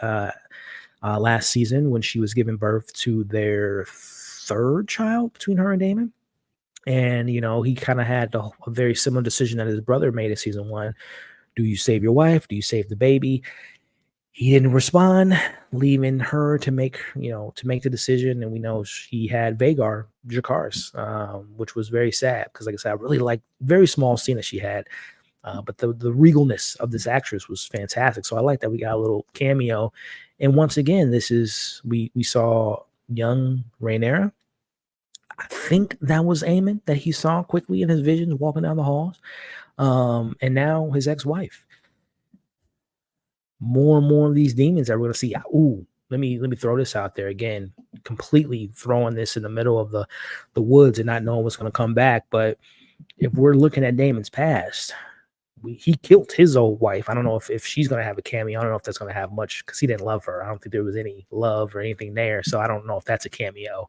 S1: last season when she was giving birth to their 3rd child between her and Damon. And, he kind of had a very similar decision that his brother made in season 1. Do you save your wife? Do you save the baby? He didn't respond, leaving her to make the decision. And we know he had Vagar Jakars, which was very sad, because, like I said, I really liked very small scene that she had. But the regalness of this actress was fantastic. So I like that we got a little cameo. And once again, we saw young Rhaenyra. I think that was Aemon that he saw quickly in his visions walking down the halls. And now his ex-wife. More and more of these demons that we're going to see. Ooh, let me throw this out there again, completely throwing this in the middle of the woods and not knowing what's going to come back. But if we're looking at Damon's past, he killed his old wife. I don't know if she's going to have a cameo. I don't know if that's going to have much, because he didn't love her. I don't think there was any love or anything there. So I don't know if that's a cameo.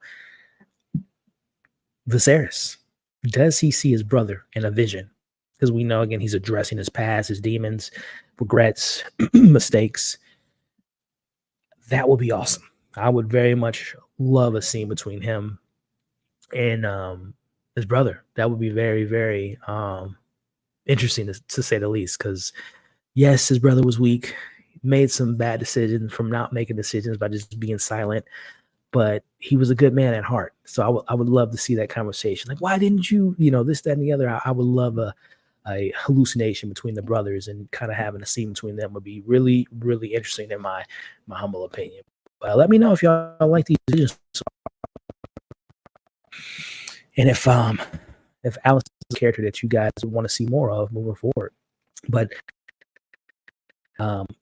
S1: Viserys, does he see his brother in a vision? Because we know, again, he's addressing his past, his demons, regrets, mistakes. That would be awesome. I would very much love a scene between him and his brother. That would be very, very interesting to say the least. Because, yes, his brother was weak, made some bad decisions from not making decisions by just being silent. But he was a good man at heart. So I would love to see that conversation. Like, why didn't you, this, that, and the other? I would love a hallucination between the brothers, and kind of having a scene between them would be really, really interesting in my humble opinion. But let me know if y'all like these videos. And if Alice is a character that you guys want to see more of moving forward. But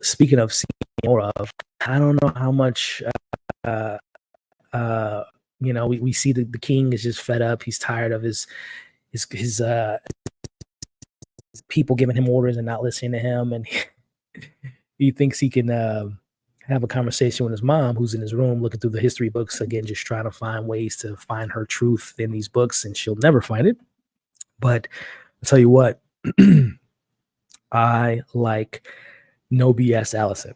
S1: speaking of seeing more of, I don't know how much we see the king is just fed up. He's tired of his people giving him orders and not listening to him, and he thinks he can have a conversation with his mom, who's in his room looking through the history books, again, just trying to find ways to find her truth in these books, and she'll never find it. But I'll tell you what, I like no BS Allison.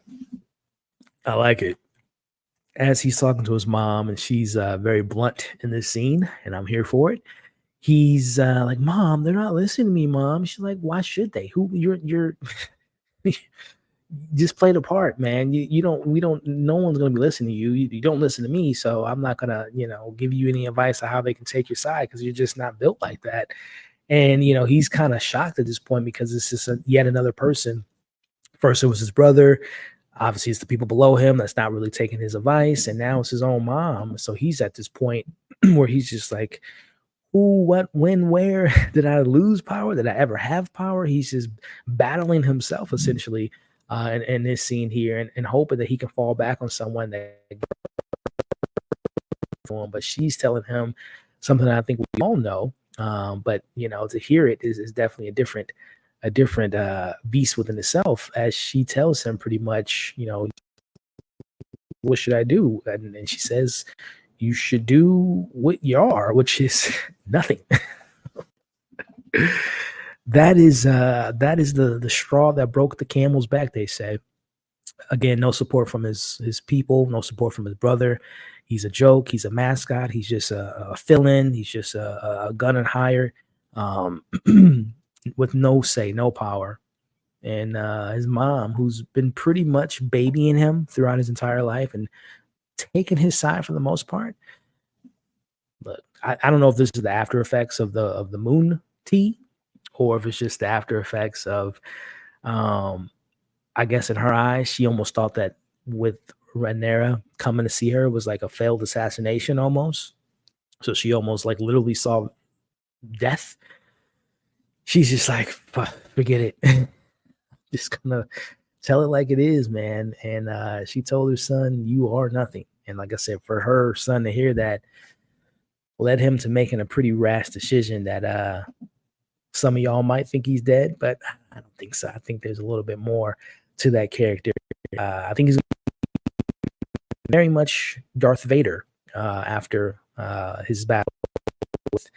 S1: I like it. As he's talking to his mom, and she's very blunt in this scene, and I'm here for it. He's like, "Mom, they're not listening to me, Mom." She's like, "Why should they? Who you're just play the part, man. No one's gonna be listening to you. You don't listen to me, so I'm not gonna, give you any advice on how they can take your side, because you're just not built like that." And he's kind of shocked at this point, because it's just yet another person. First it was his brother. Obviously, it's the people below him that's not really taking his advice, and now it's his own mom. So he's at this point where he's just like, who, what, when, where? Did I lose power? Did I ever have power? He's just battling himself, essentially, in this scene here, and hoping that he can fall back on someone that for him. But she's telling him something that I think we all know, But to hear it is definitely a different beast within itself, as she tells him pretty much, what should I do? And she says, you should do what you are, which is nothing. That is the straw that broke the camel's back, they say. Again, no support from his people, no support from his brother. He's a joke. He's a mascot. He's just a fill-in. He's just a gun and hire, um, with no say, no power. And his mom, who's been pretty much babying him throughout his entire life and taking his side for the most part. But I don't know if this is the after effects of the moon tea, or if it's just the after effects of, I guess in her eyes, she almost thought that with Rhaenyra coming to see her was like a failed assassination almost. So she almost like literally saw death. She's just like, forget it. Just gonna tell it like it is, man. And she told her son, you are nothing. And like I said, for her son to hear that led him to making a pretty rash decision that some of y'all might think he's dead, but I don't think so. I think there's a little bit more to that character. I think he's very much Darth Vader after his battle with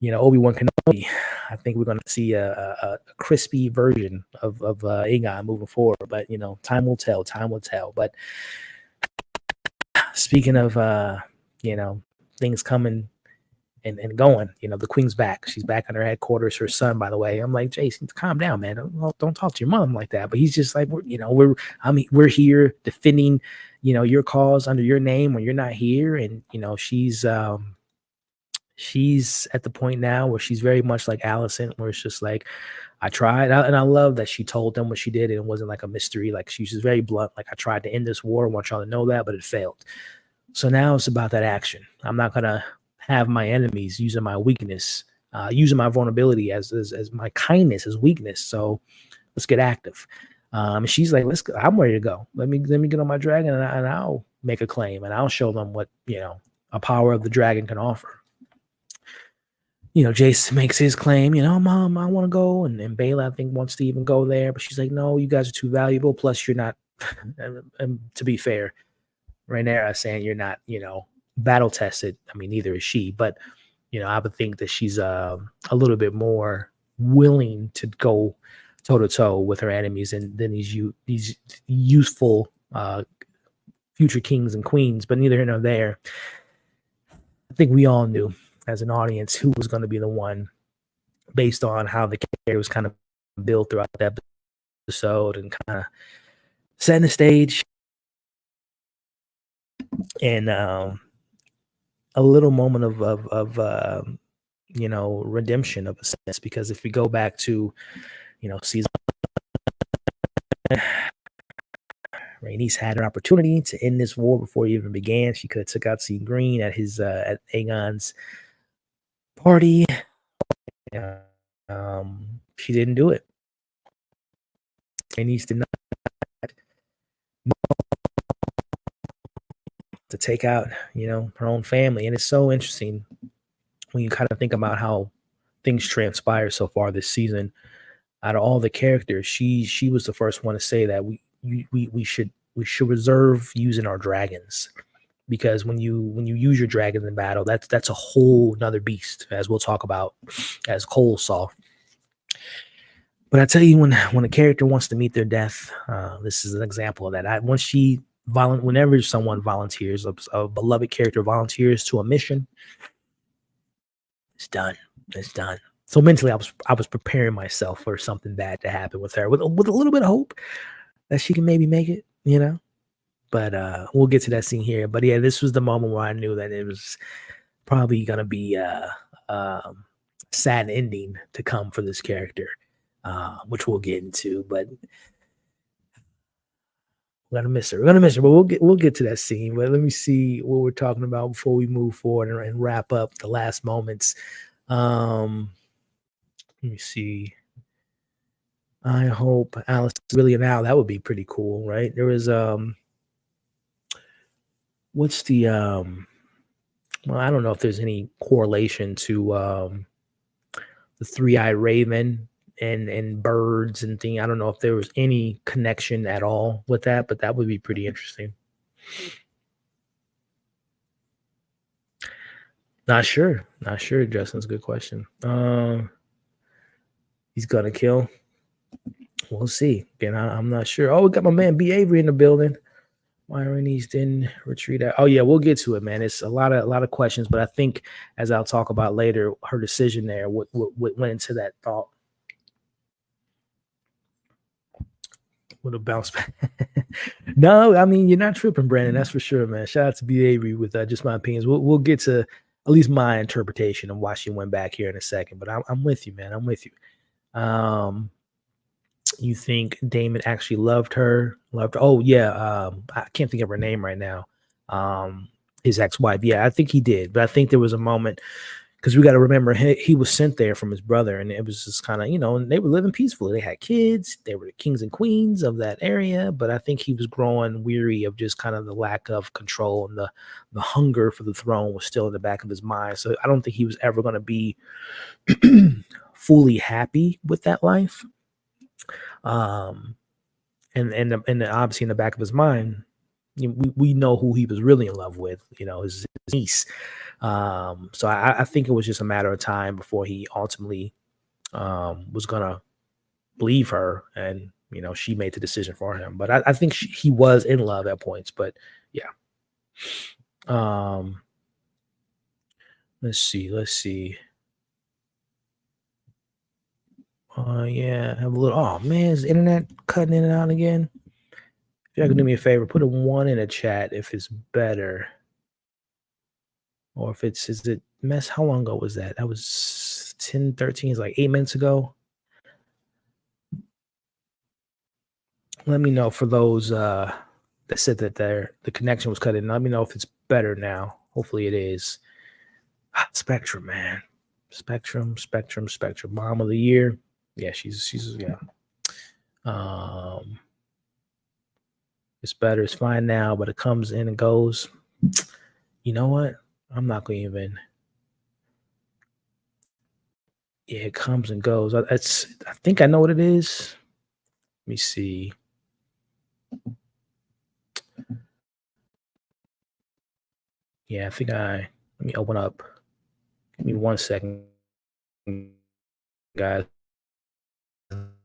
S1: Obi-Wan Kenobi. I think we're going to see a crispy version of Aegon moving forward, but time will tell. Time will tell. But speaking of things coming and going, the queen's back. She's back on her headquarters. Her son, by the way. I'm like, Jason, calm down, man. Don't talk to your mom like that. But he's just like, we're here defending, your cause under your name when you're not here. And she's at the point now where she's very much like Allison, where it's just like, I tried, and I love that she told them what she did, and it wasn't like a mystery. Like, she's just very blunt. Like, I tried to end this war. I want y'all to know that, but it failed. So now it's about that action. I'm not gonna have my enemies using my weakness, using my vulnerability as my kindness as weakness. So let's get active. She's like, let's go. I'm ready to go. Let me get on my dragon, and I'll make a claim, and I'll show them what a power of the dragon can offer. Jace makes his claim, Mom, I want to go. And Bayla, I think, wants to even go there. But she's like, no, you guys are too valuable. Plus, you're not, and to be fair, Rhaenyra saying you're not, battle tested. I mean, neither is she. But, I would think that she's a little bit more willing to go toe-to-toe with her enemies than these youthful future kings and queens. But neither here nor there. I think we all knew as an audience who was going to be the one, based on how the character was kind of built throughout that episode and kind of setting the stage. And a little moment of redemption of a sense, because if we go back to season, Rhaenys had an opportunity to end this war before it even began. She could have took out Sea Green at his at Aegon's party. She didn't do it. Rhaenys did not to take out her own family. And it's so interesting when you kind of think about how things transpire so far this season. Out of all the characters, she was the first one to say that we should reserve using our dragons, because when you use your dragons in battle, that's a whole nother beast, as we'll talk about, as Cole saw. But I tell you, when a character wants to meet their death, this is an example of that. Whenever someone volunteers, a beloved character volunteers to a mission, it's done. It's done. So mentally, I was preparing myself for something bad to happen with her, with a little bit of hope that she can maybe make it, But we'll get to that scene here. But yeah, this was the moment where I knew that it was probably gonna be a sad ending to come for this character, which we'll get into. But we're gonna miss her. But we'll get to that scene. But let me see what we're talking about before we move forward and wrap up the last moments. Let me see. I hope Alice really now. That would be pretty cool, right? There was what's the well, I don't know if there's any correlation to the three-eyed raven and birds and thing. I don't know if there was any connection at all with that, but that would be pretty interesting. Not sure. Not sure, Justin's a good question. He's gonna kill. We'll see. Again, I'm not sure. Oh, we got my man B Avery in the building. Myron Easton retreat. Oh yeah, we'll get to it, man. It's a lot of questions, but I think as I'll talk about later, her decision there, what went into that thought. Would have bounced back. No, I mean you're not tripping, Brandon. That's for sure, man. Shout out to B Avery with just my opinions. We'll get to at least my interpretation of why she went back here in a second, but I'm with you, man. I'm with you. You think Damon actually loved her? Oh yeah, I can't think of her name right now. His ex-wife. Yeah, I think he did, but I think there was a moment because we got to remember he was sent there from his brother, and it was just kind of and they were living peacefully. They had kids. They were the kings and queens of that area, but I think he was growing weary of just kind of the lack of control, and the hunger for the throne was still in the back of his mind. So I don't think he was ever going to be fully happy with that life. And obviously in the back of his mind, we know who he was really in love with, his niece. So I think it was just a matter of time before he ultimately was gonna leave her, and she made the decision for him. But I think he was in love at points. But yeah. Let's see. Yeah, have a little. Oh man, is the internet cutting in and out again? If y'all can do me a favor, put a 1 in the chat if it's better. Or if is it mess? How long ago was that? That was 10, 13, it's like 8 minutes ago. Let me know for those that said that the connection was cut in. Let me know if it's better now. Hopefully it is. Spectrum, man. Spectrum. Mom of the year. Yeah, she's yeah. It's better. It's fine now, but it comes in and goes. You know what? I'm not going to even. Yeah, it comes and goes. I think I know what it is. Let me see. Yeah, I think let me open up. Give me 1 second, guys.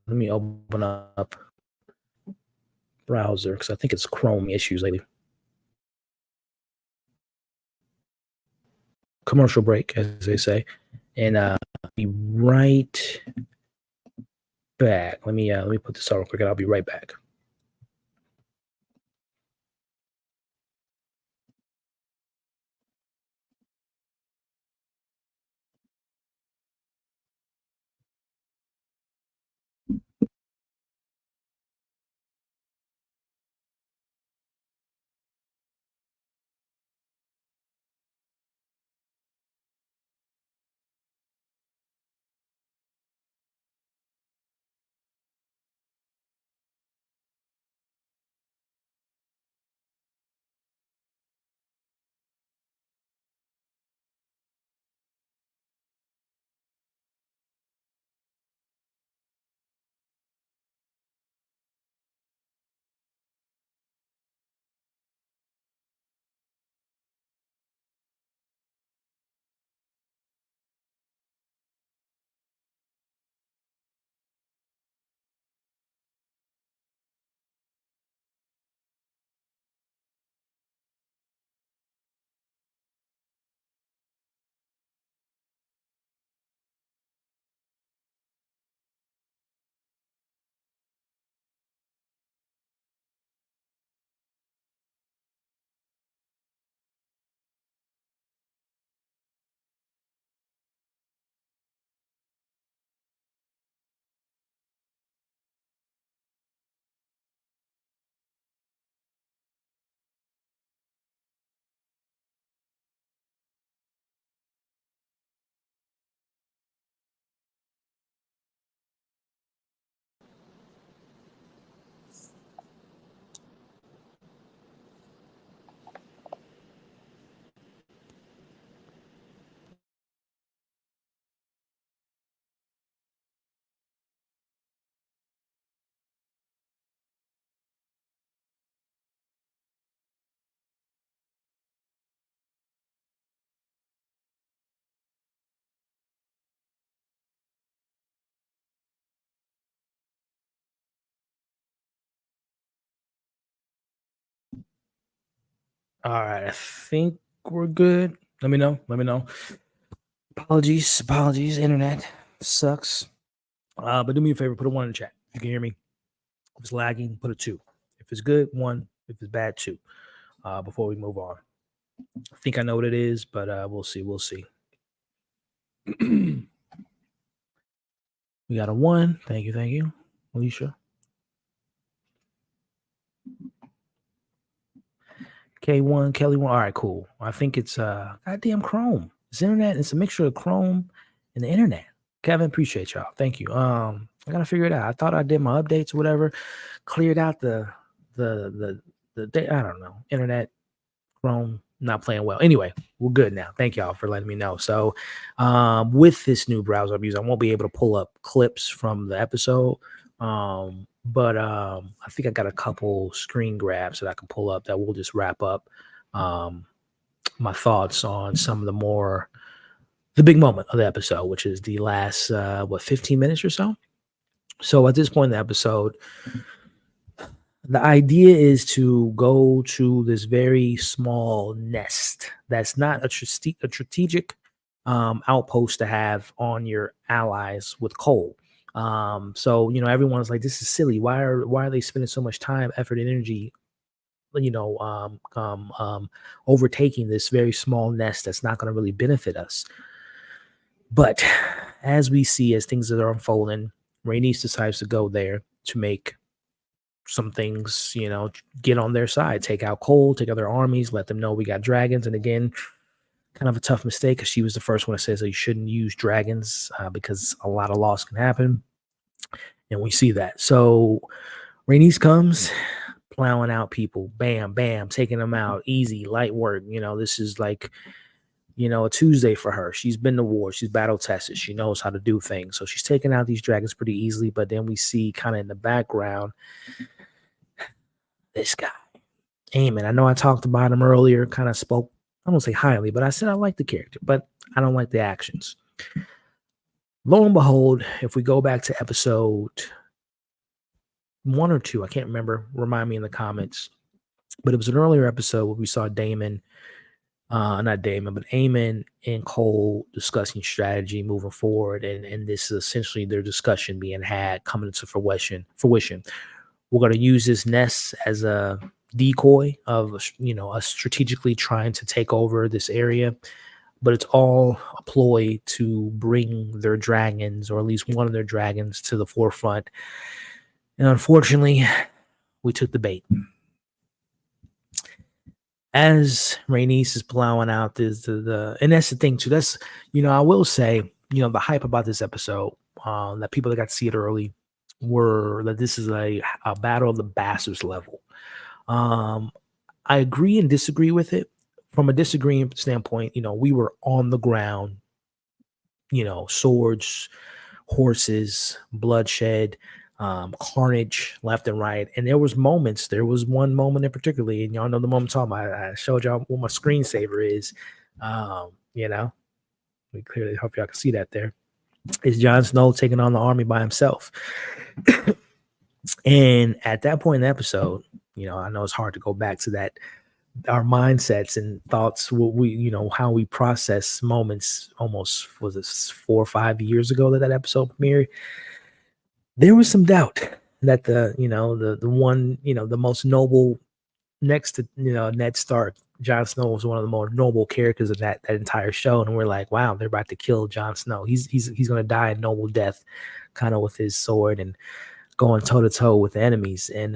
S1: Let me open up browser because I think it's Chrome issues lately. Commercial break, as they say. And be right back. Let me put this on real quick and I'll be right back. All right, I think we're good. Let me know. Let me know. Apologies. Internet sucks. But do me a favor, put a 1 in the chat. If you can hear me. If it's lagging, put a 2. If it's good, 1. If it's bad, 2. Before we move on. I think I know what it is, but we'll see. We'll see. We got a 1. Thank you, Alicia. K1, Kelly 1. All right, cool. I think it's goddamn Chrome. It's internet. It's a mixture of Chrome and the internet. Kevin, appreciate y'all. Thank you. I gotta figure it out. I thought I did my updates or whatever, cleared out the I don't know, internet, Chrome not playing well. Anyway, we're good now. Thank y'all for letting me know. So, with this new browser I'm using, I won't be able to pull up clips from the episode. But I think I got a couple screen grabs that I can pull up that will just wrap up my thoughts on some of the big moment of the episode, which is the last 15 minutes or so. So at this point in the episode, the idea is to go to this very small nest that's not a strategic outpost to have on your allies with Cole. So everyone's like, this is silly. Why are they spending so much time, effort, and energy overtaking this very small nest that's not going to really benefit us? But as we see, as things are unfolding, Rhaenys decides to go there to make some things, get on their side, take out Cole, take out their armies, let them know we got dragons. And again, kind of a tough mistake because she was the first one that says that you shouldn't use dragons because a lot of loss can happen. And we see that. So Rhaenys comes plowing out people, bam, bam, taking them out, easy, light work. This is like, a Tuesday for her. She's been to war. She's battle tested. She knows how to do things. So she's taking out these dragons pretty easily. But then we see kind of in the background, this guy, Aemon. I know I talked about him earlier, kind of spoke, I don't say highly, but I said I like the character, but I don't like the actions. Lo and behold, if we go back to episode 1 or 2, I can't remember, remind me in the comments, but it was an earlier episode where we saw Aemon and Cole discussing strategy moving forward, and this is essentially their discussion being had, coming into fruition. We're going to use this nest as a decoy of us strategically trying to take over this area, but it's all a ploy to bring their dragons, or at least one of their dragons, to the forefront. And unfortunately, we took the bait. As Rhaenys is plowing out this, and that's the thing too. That's, I will say, the hype about this episode, that people that got to see it early were that this is a battle of the bastards level. I agree and disagree with it. From a disagreeing standpoint, we were on the ground, swords, horses, bloodshed, carnage left and right. And there was one moment in particular, and y'all know the moment I'm talking about. I showed y'all what my screensaver is. We clearly hope y'all can see that there. Is Jon Snow taking on the army by himself. And at that point in the episode, I know it's hard to go back to that, our mindsets and thoughts, what we, how we process moments. Almost, was it 4 or 5 years ago that episode premiered? There was some doubt that the one, the most noble, next to Ned Stark, Jon Snow was one of the more noble characters of that entire show, and we're like, wow, they're about to kill Jon Snow. He's going to die a noble death, kind of with his sword and going toe to toe with the enemies. And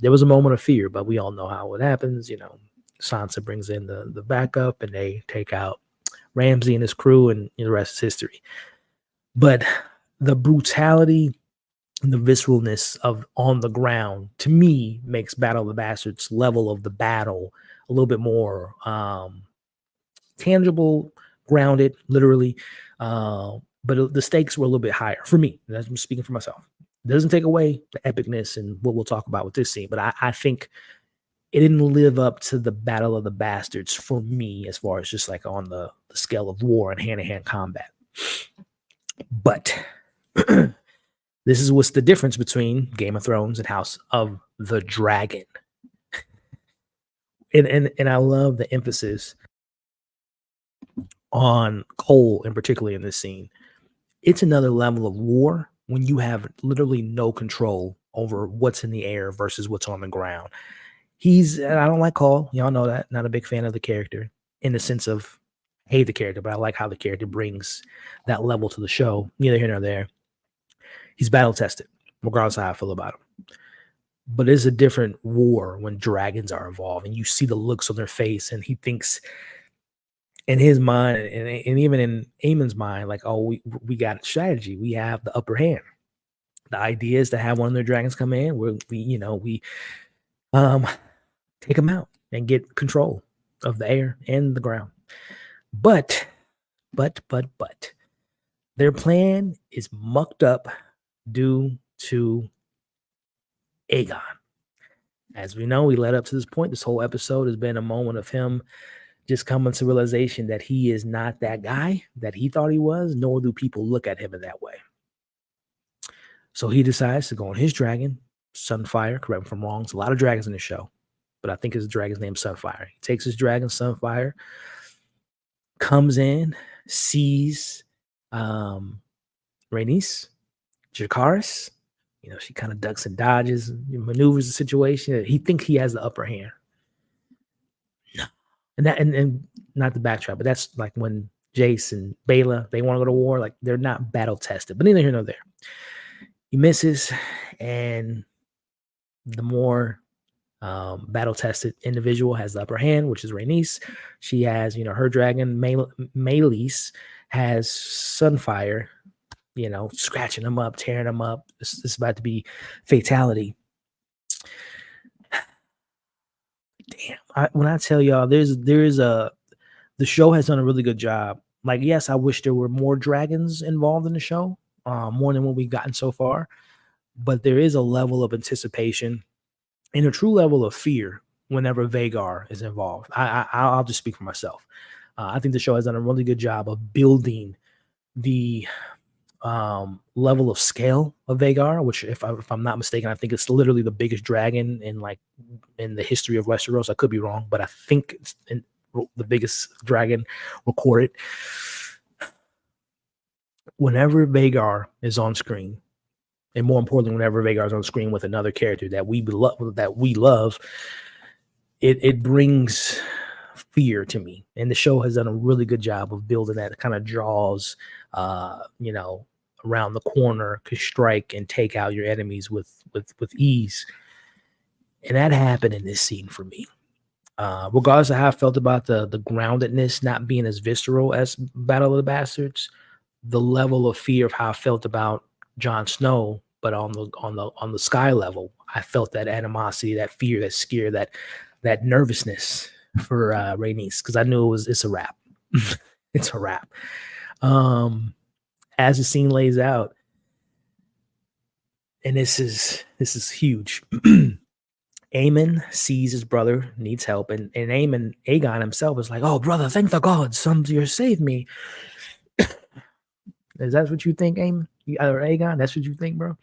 S1: there was a moment of fear, but we all know how it happens. Sansa brings in the backup, and they take out Ramsay and his crew, and the rest is history. But the brutality, the visceralness of on the ground, to me, makes Battle of the Bastards level of the battle a little bit more tangible, grounded, literally. But the stakes were a little bit higher for me. I'm speaking for myself. It doesn't take away the epicness and what we'll talk about with this scene, but I think it didn't live up to the Battle of the Bastards for me, as far as just like on the scale of war and hand-to-hand combat. But this is what's the difference between Game of Thrones and House of the Dragon. and I love the emphasis on Cole, in particular in this scene. It's another level of war when you have literally no control over what's in the air versus what's on the ground. And I don't like Cole. Y'all know that. Not a big fan of the character in the sense of hate the character, but I like how the character brings that level to the show. Neither here nor there. He's battle tested, regardless of how I feel about him. But it's a different war when dragons are involved, and you see the looks on their face, and he thinks in his mind, and even in Eamon's mind, like, oh, we got a strategy. We have the upper hand. The idea is to have one of their dragons come in where we take them out and get control of the air and the ground. But their plan is mucked up due to Aegon. As we know, we led up to this point. This whole episode has been a moment of him just coming to realization that he is not that guy that he thought he was, nor do people look at him in that way. So he decides to go on his dragon, Sunfire. Correct me if I'm wrong. There's a lot of dragons in the show, but I think his dragon's named Sunfire. He takes his dragon, Sunfire, comes in, sees Rhaenys, Dracarys. She kind of ducks and dodges and maneuvers the situation. He thinks he has the upper hand. No. And not the backtrack, but that's like when Jace and Bela, they want to go to war. Like, they're not battle tested, but neither here nor there. He misses, and the more battle tested individual has the upper hand, which is Rhaenys. She has, her dragon, Meleys, has Sunfire, scratching them up, tearing them up. This is about to be fatality. Damn. When I tell y'all, the show has done a really good job. Like, yes, I wish there were more dragons involved in the show, more than what we've gotten so far. But there is a level of anticipation and a true level of fear whenever Vhagar is involved. I'll just speak for myself. I think the show has done a really good job of building the level of scale of Vhagar, which, if I'm not mistaken, I think it's literally the biggest dragon in the history of Westeros. I could be wrong, but I think it's the biggest dragon recorded. Whenever Vhagar is on screen, and more importantly, whenever Vhagar is on screen with another character that we love, it brings fear to me. And the show has done a really good job of building that. It kind of draws, around the corner, could strike and take out your enemies with ease. And that happened in this scene for me. Regardless of how I felt about the groundedness not being as visceral as Battle of the Bastards, the level of fear of how I felt about Jon Snow, but on the sky level, I felt that animosity, that fear, that scare, that nervousness for Rhaenys, because I knew it's a wrap. It's a wrap. As the scene lays out, and this is huge. Aemon sees his brother needs help, and Aegon himself is like, "Oh, brother, thank the gods, somebody saved me." Is that what you think, Aemon? Or Aegon? That's what you think, bro?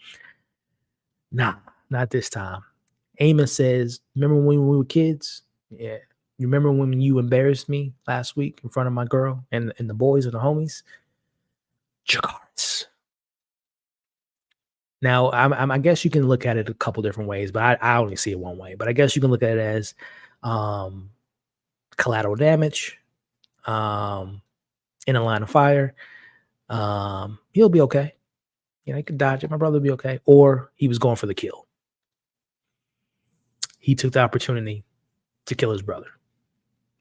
S1: Nah, not this time. Aemon says, "Remember when we were kids? Yeah. You remember when you embarrassed me last week in front of my girl and the boys and the homies? Dracarys." Now, I guess you can look at it a couple different ways, but I only see it one way. But I guess you can look at it as collateral damage, in a line of fire. He'll be okay. He could dodge it. My brother will be okay. Or he was going for the kill. He took the opportunity to kill his brother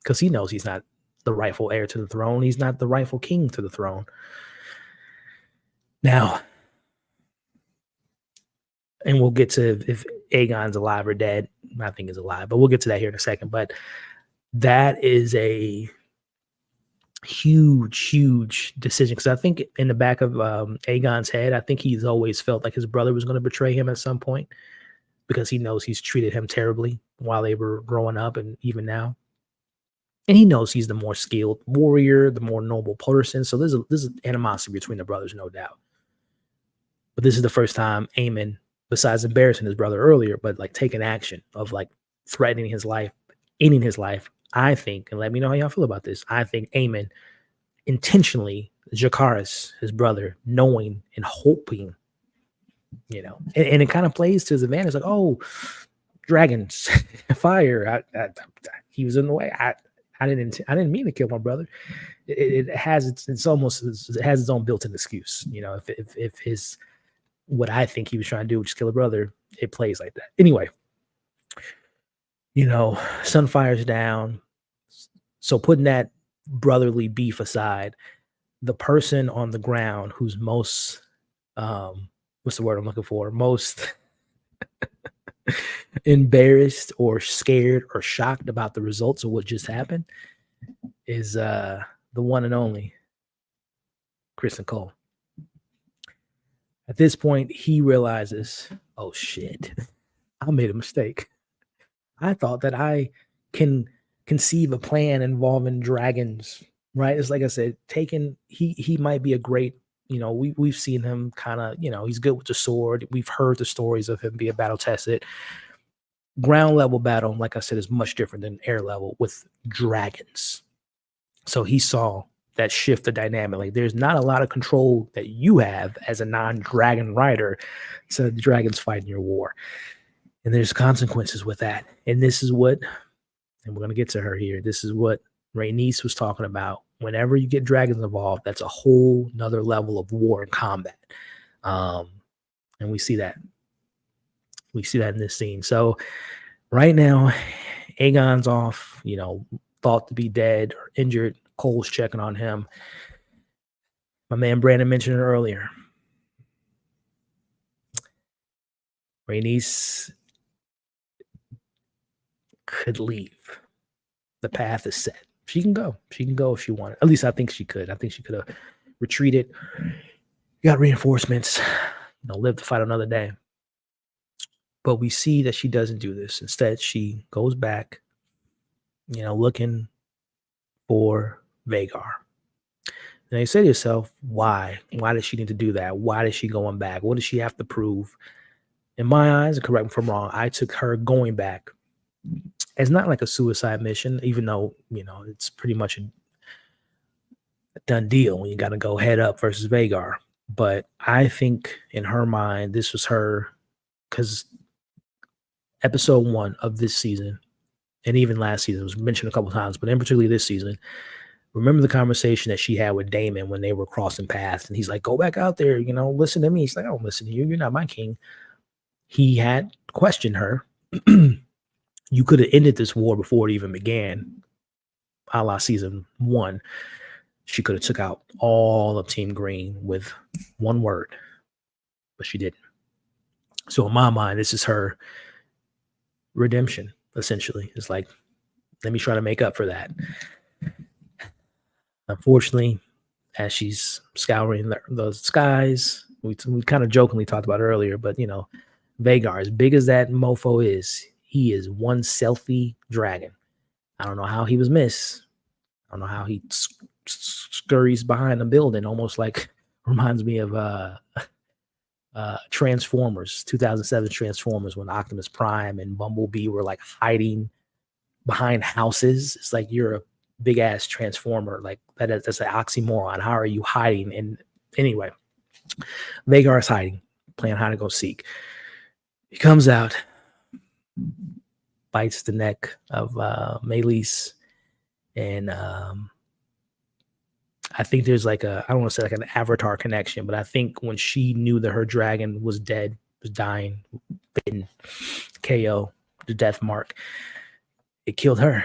S1: because he knows he's not the rightful heir to the throne. He's not the rightful king to the throne. Now, and we'll get to if Aegon's alive or dead. I think he's alive, but we'll get to that here in a second. But that is a huge decision, because I think in the back of Aegon's head, I think he's always felt like his brother was going to betray him at some point, because he knows he's treated him terribly while they were growing up and even now. And he knows he's the more skilled warrior, the more noble person. So there's animosity between the brothers, no doubt. But this is the first time Aemon, besides embarrassing his brother earlier, but like taking action of like threatening his life, ending his life. I think, and let me know how y'all feel about this. I think Aemon intentionally, Jakaris, his brother, knowing and hoping, and it kind of plays to his advantage. Like, oh, dragons, fire. He was in the way. I didn't mean to kill my brother. It has it has its own built-in excuse. If his what I think he was trying to do, which is kill a brother, it plays like that. Anyway, Sunfire's down. So putting that brotherly beef aside, the person on the ground who's most what's the word I'm looking for? Most embarrassed or scared or shocked about the results of what just happened is the one and only Kristen Cole. At this point, he realizes, oh shit, I made a mistake. I thought that I can conceive a plan involving dragons, right? It's like I said, he might be a great, we've seen him kind of, he's good with the sword. We've heard the stories of him being battle tested. Ground level battle, like I said, is much different than air level with dragons. So he saw that shift the dynamic. Like there's not a lot of control that you have as a non-dragon rider to the dragons fighting your war. And there's consequences with that. And this is what, and we're going to get to her here, this is what Rhaenys was talking about. Whenever you get dragons involved, that's a whole nother level of war and combat. And we see that. We see that in this scene. So right now, Aegon's off, thought to be dead or injured. Cole's checking on him. My man Brandon mentioned it earlier. Rhaenys could leave. The path is set. She can go. She can go if she wanted. At least I think she could. I think she could have retreated, got reinforcements, lived to fight another day. But we see that she doesn't do this. Instead, she goes back, looking for Vhagar. Now you say to yourself, why? Why does she need to do that? Why is she going back? What does she have to prove? In my eyes, and correct me if I'm wrong, I took her going back as not like a suicide mission, even though, it's pretty much a done deal when you got to go head up versus Vhagar. But I think in her mind, this was her, because episode 1 of this season, and even last season, was mentioned a couple times, but in particularly this season, remember the conversation that she had with Daemon when they were crossing paths, and he's like, go back out there, listen to me. He's like, I don't listen to you. You're not my king. He had questioned her. You could have ended this war before it even began, a la season 1. She could have took out all of Team Green with one word, but she didn't. So in my mind, this is her redemption, essentially. It's like, let me try to make up for that. Unfortunately, as she's scouring the skies, we kind of jokingly talked about earlier, but Vhagar, as big as that mofo is, he is one selfie dragon. I don't know how he was missed. I don't know how he scurries behind the building, almost like reminds me of Transformers, 2007 Transformers, when Optimus Prime and Bumblebee were like hiding behind houses. It's like, you're a big ass transformer. Like that's an oxymoron. How are you hiding? And anyway, Vhagar is hiding, playing hide and go seek. He comes out, bites the neck of Meleys, and I think there's like I don't want to say like an Avatar connection, but I think when she knew that her dragon was dead, was dying, bitten, KO, the death mark, it killed her.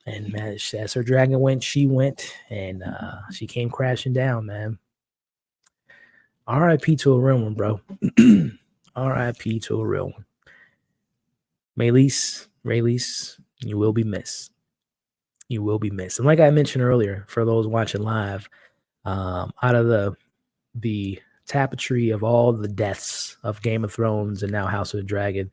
S1: And man, as her dragon went, she went, and she came crashing down, man. R.I.P. to a real one, bro. R.I.P. to a real one. Rhaenys, you will be missed. You will be missed. And like I mentioned earlier, for those watching live, out of the tapestry of all the deaths of Game of Thrones and now House of the Dragon,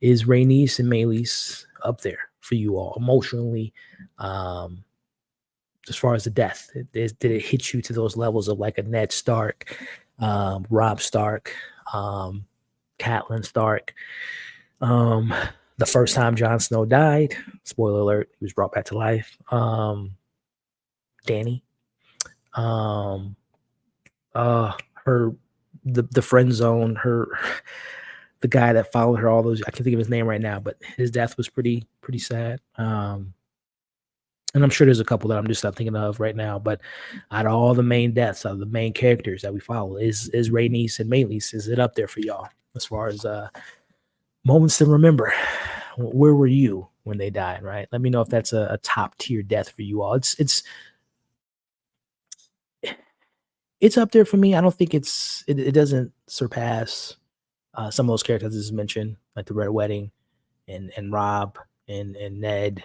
S1: is Rhaenys and Meleys up there for you all emotionally? As far as the death, did it hit you to those levels of like a Ned Stark, Robb Stark, Catelyn Stark, the the first time Jon Snow died, spoiler alert, he was brought back to life. Danny, um, her, the friend zone, the guy that followed her all those. I can't think of his name right now, but his death was pretty sad. And I'm sure there's a couple that I'm just not thinking of right now. But out of all the main deaths, out of the main characters that we follow, is Rhaenys and Meleys, is it up there for y'all as far as moments to remember? Where were you when they died? Right. Let me know if that's a top tier death for you all. It's up there for me. I don't think it doesn't surpass some of those characters I just mentioned, like the Red Wedding and Rob and Ned.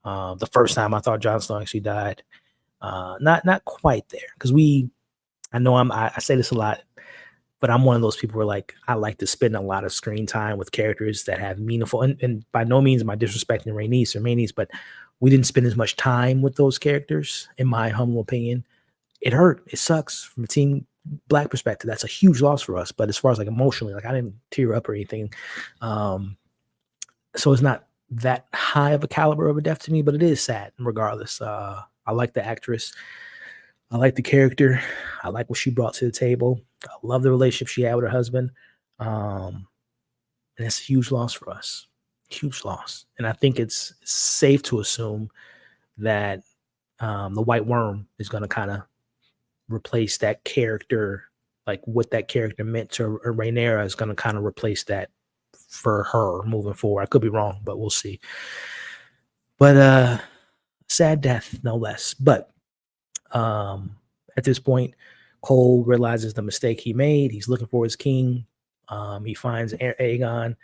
S1: The first time I thought Jon Snow actually died. Not quite there, because I know I say this a lot, but I'm one of those people where like I like to spend a lot of screen time with characters that have meaningful, and by no means am I disrespecting Rhaenys, but we didn't spend as much time with those characters, in my humble opinion. It hurt. It sucks from a Team Black perspective. That's a huge loss for us. But as far as like emotionally, like I didn't tear up or anything. So it's not that high of a caliber of a death to me, but it is sad regardless. I like the actress. I like the character. I like what she brought to the table. I love the relationship she had with her husband. And it's a huge loss for us. Huge loss. And I think it's safe to assume that the White Worm is going to kind of replace that character, like what that character meant to Rhaenyra is going to kind of replace that for her moving forward. I could be wrong, but we'll see. But sad death, no less. But at this point, Cole realizes the mistake he made. He's looking for his king. He finds Aegon,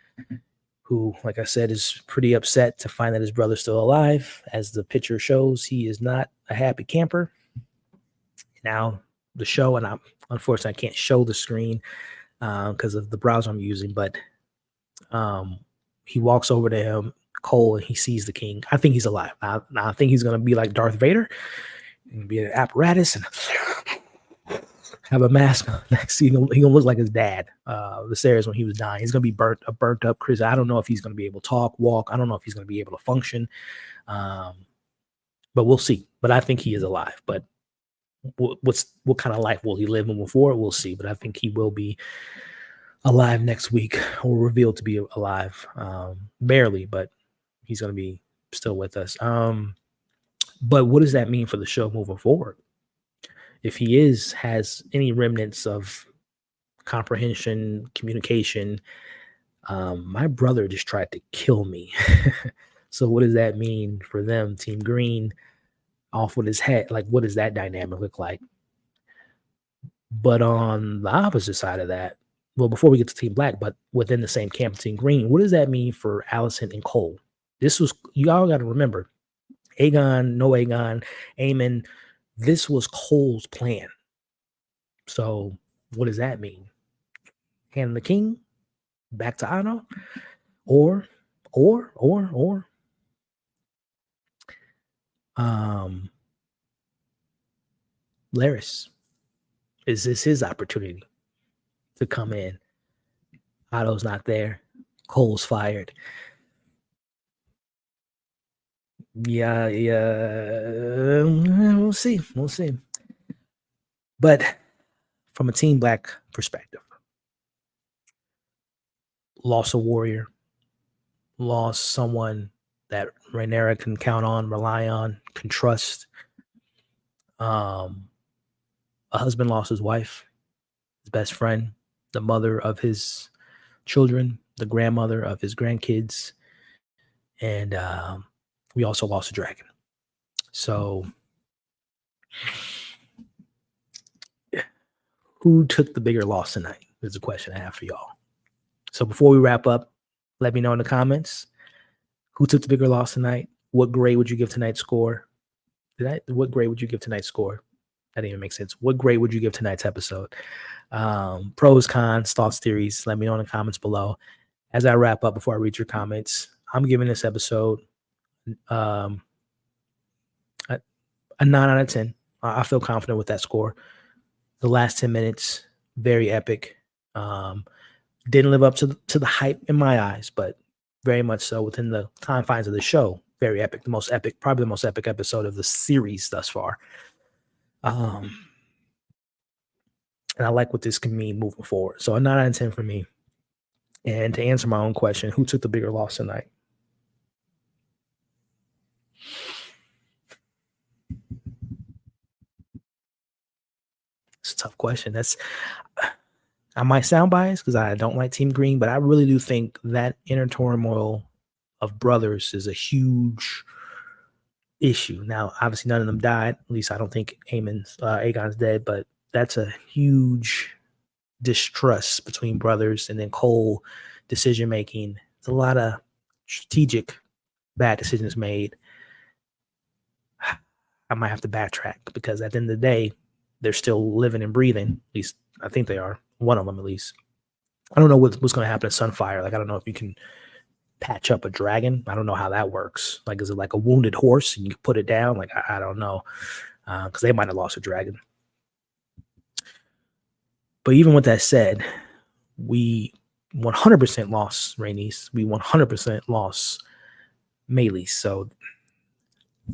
S1: who, like I said, is pretty upset to find that his brother's still alive. As the picture shows, he is not a happy camper. Now, the show, and unfortunately I can't show the screen because of the browser I'm using, but he walks over to him, Cole, and he sees the king. I think he's alive. I think he's going to be like Darth Vader and be an apparatus and have a mask on. Next, he gonna look like his dad, Viserys, when he was dying. He's going to be burnt up Chris. I don't know if he's going to be able to talk, walk. I don't know if he's going to be able to function. But we'll see. But I think he is alive. But what kind of life will he live moving forward? We'll see. But I think he will be alive next week, or revealed to be alive. Barely, but he's going to be still with us. But what does that mean for the show moving forward? If he has any remnants of comprehension, communication, my brother just tried to kill me. So what does that mean for them? Team Green off with his head. Like, what does that dynamic look like? But on the opposite side of that, well, before we get to Team Black, but within the same camp, Team Green, what does that mean for Alicent and Cole? You all got to remember, Aegon, Aemon, this was Cole's plan. So what does that mean? Hand the king back to Anna, or Larys, is this his opportunity to come in? Otto's not there. Cole's fired. Yeah. We'll see. But from a Team Black perspective, lost a warrior, lost someone that Rhaenyra can count on, rely on, can trust. A husband lost his wife, his best friend, the mother of his children, the grandmother of his grandkids, and we also lost a dragon. So who took the bigger loss tonight is a question I have for y'all. So before we wrap up, let me know in the comments who took the bigger loss tonight. What grade would you give tonight's score? What grade would you give tonight's score? That didn't even make sense. What grade would you give tonight's episode? Pros, cons, thoughts, theories. Let me know in the comments below. As I wrap up, before I read your comments, I'm giving this episode a 9 out of 10. I feel confident with that score. The last 10 minutes, very epic. Didn't live up to the hype in my eyes, but very much so within the confines of the show. Very epic, probably the most epic episode of the series thus far. And I like what this can mean moving forward. So a 9 out of 10 for me. And to answer my own question, who took the bigger loss tonight? It's a tough question. I might sound biased because I don't like Team Green, but I really do think that inner turmoil of brothers is a huge issue. Now, obviously, none of them died. At least I don't think Aegon's dead, but that's a huge distrust between brothers. And then Cole decision making. It's a lot of strategic bad decisions made. I might have to backtrack because at the end of the day, they're still living and breathing. At least I think they are. One of them, at least. I don't know what's going to happen to Sunfire. Like, I don't know if you can patch up a dragon. I don't know how that works. Like, is it like a wounded horse and you put it down? Like, I don't know. Because they might have lost a dragon. But even with that said, we 100% lost Rhaenys. We 100% lost Meleys. So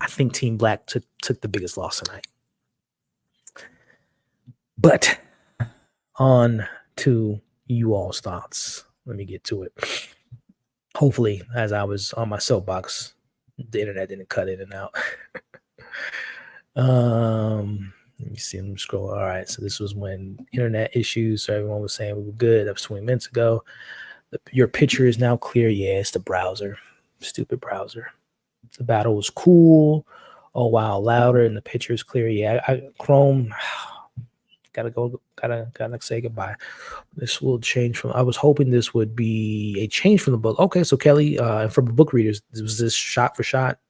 S1: I think Team Black took the biggest loss tonight. But on to you all's thoughts. Let me get to it. Hopefully, as I was on my soapbox, the internet didn't cut in and out. Let me see. Let me scroll. All right. So this was when internet issues. So everyone was saying we were good. That was 20 minutes ago. Your picture is now clear. Yeah, it's the browser. Stupid browser. The battle was cool. Oh wow, louder, and the picture is clear. Yeah, Chrome. Gotta say goodbye. This will change from. I was hoping this would be a change from the book. Okay, so Kelly, from the book readers, was this shot for shot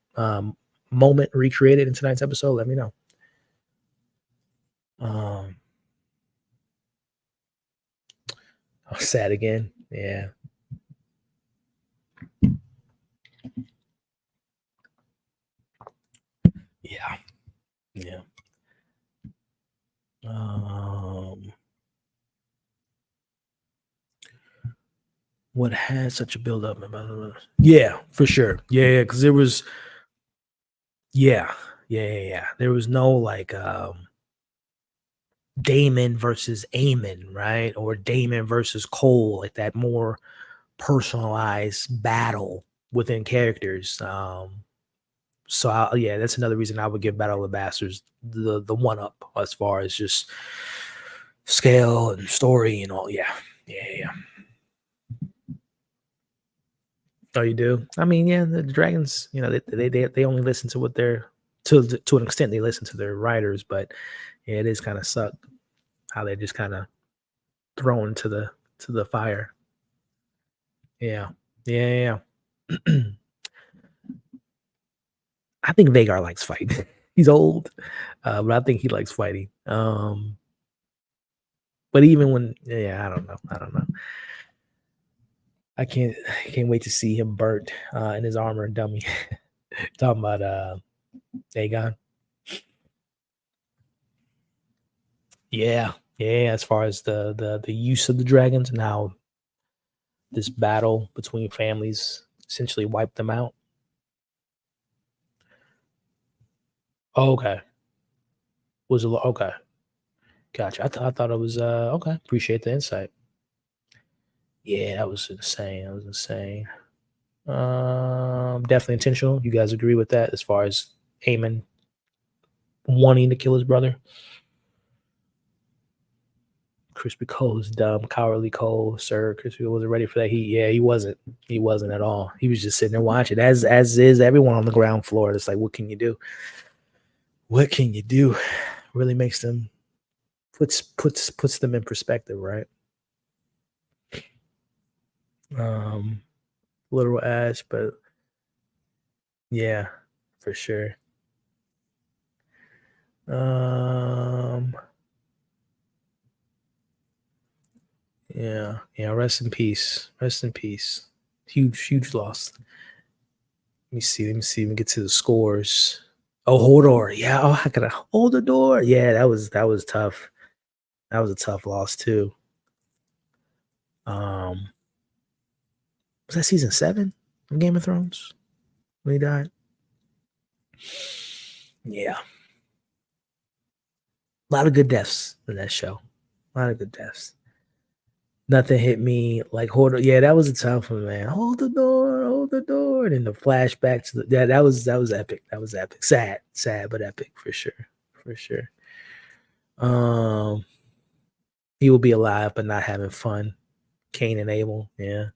S1: moment recreated in tonight's episode? Let me know. Sad again. Yeah. Yeah. Yeah. What had such a build up? Yeah, for sure. Yeah, because there was. Yeah. There was no like Damon versus Aemon, right? Or Damon versus Cole, like that more personalized battle within characters. So yeah, that's another reason I would give Battle of the Bastards the one up as far as just scale and story and all. Yeah. Oh, you do? I mean, yeah, the dragons, they only listen to what they're to an extent. They listen to their writers, but yeah, it is kind of suck how they're just kind of thrown to the fire. Yeah. I think Vhagar likes fighting. He's old, but I think he likes fighting. But even when, I don't know. I can't wait to see him burnt in his armor and dummy. Talking about Aegon. Yeah. As far as the use of the dragons and how this battle between families essentially wiped them out. Oh, okay. Was a okay. Gotcha. I thought it was okay. Appreciate the insight. Yeah, that was insane. Definitely intentional. You guys agree with that as far as Aemon wanting to kill his brother? Crispy Cole is dumb. Cowardly Cole, sir. Crispy wasn't ready for that heat. Yeah, he wasn't. He wasn't at all. He was just sitting there watching, as is everyone on the ground floor. It's like, what can you do? What can you do? Really makes them puts them in perspective, right? Literal ash, but yeah, for sure. Yeah, rest in peace. Huge loss. Let me see. Let me get to the scores. Oh, Hodor. Yeah. Oh, I gotta hold the door. Yeah, that was tough. That was a tough loss too. Was that season 7? in Game of Thrones when he died. Yeah. A lot of good deaths in that show. A lot of good deaths. Nothing hit me like hold. Yeah, that was a tough one, man. Hold the door, and then the flashback to that was epic. That was epic. Sad, but epic for sure. He will be alive but not having fun. Cain and Abel, yeah.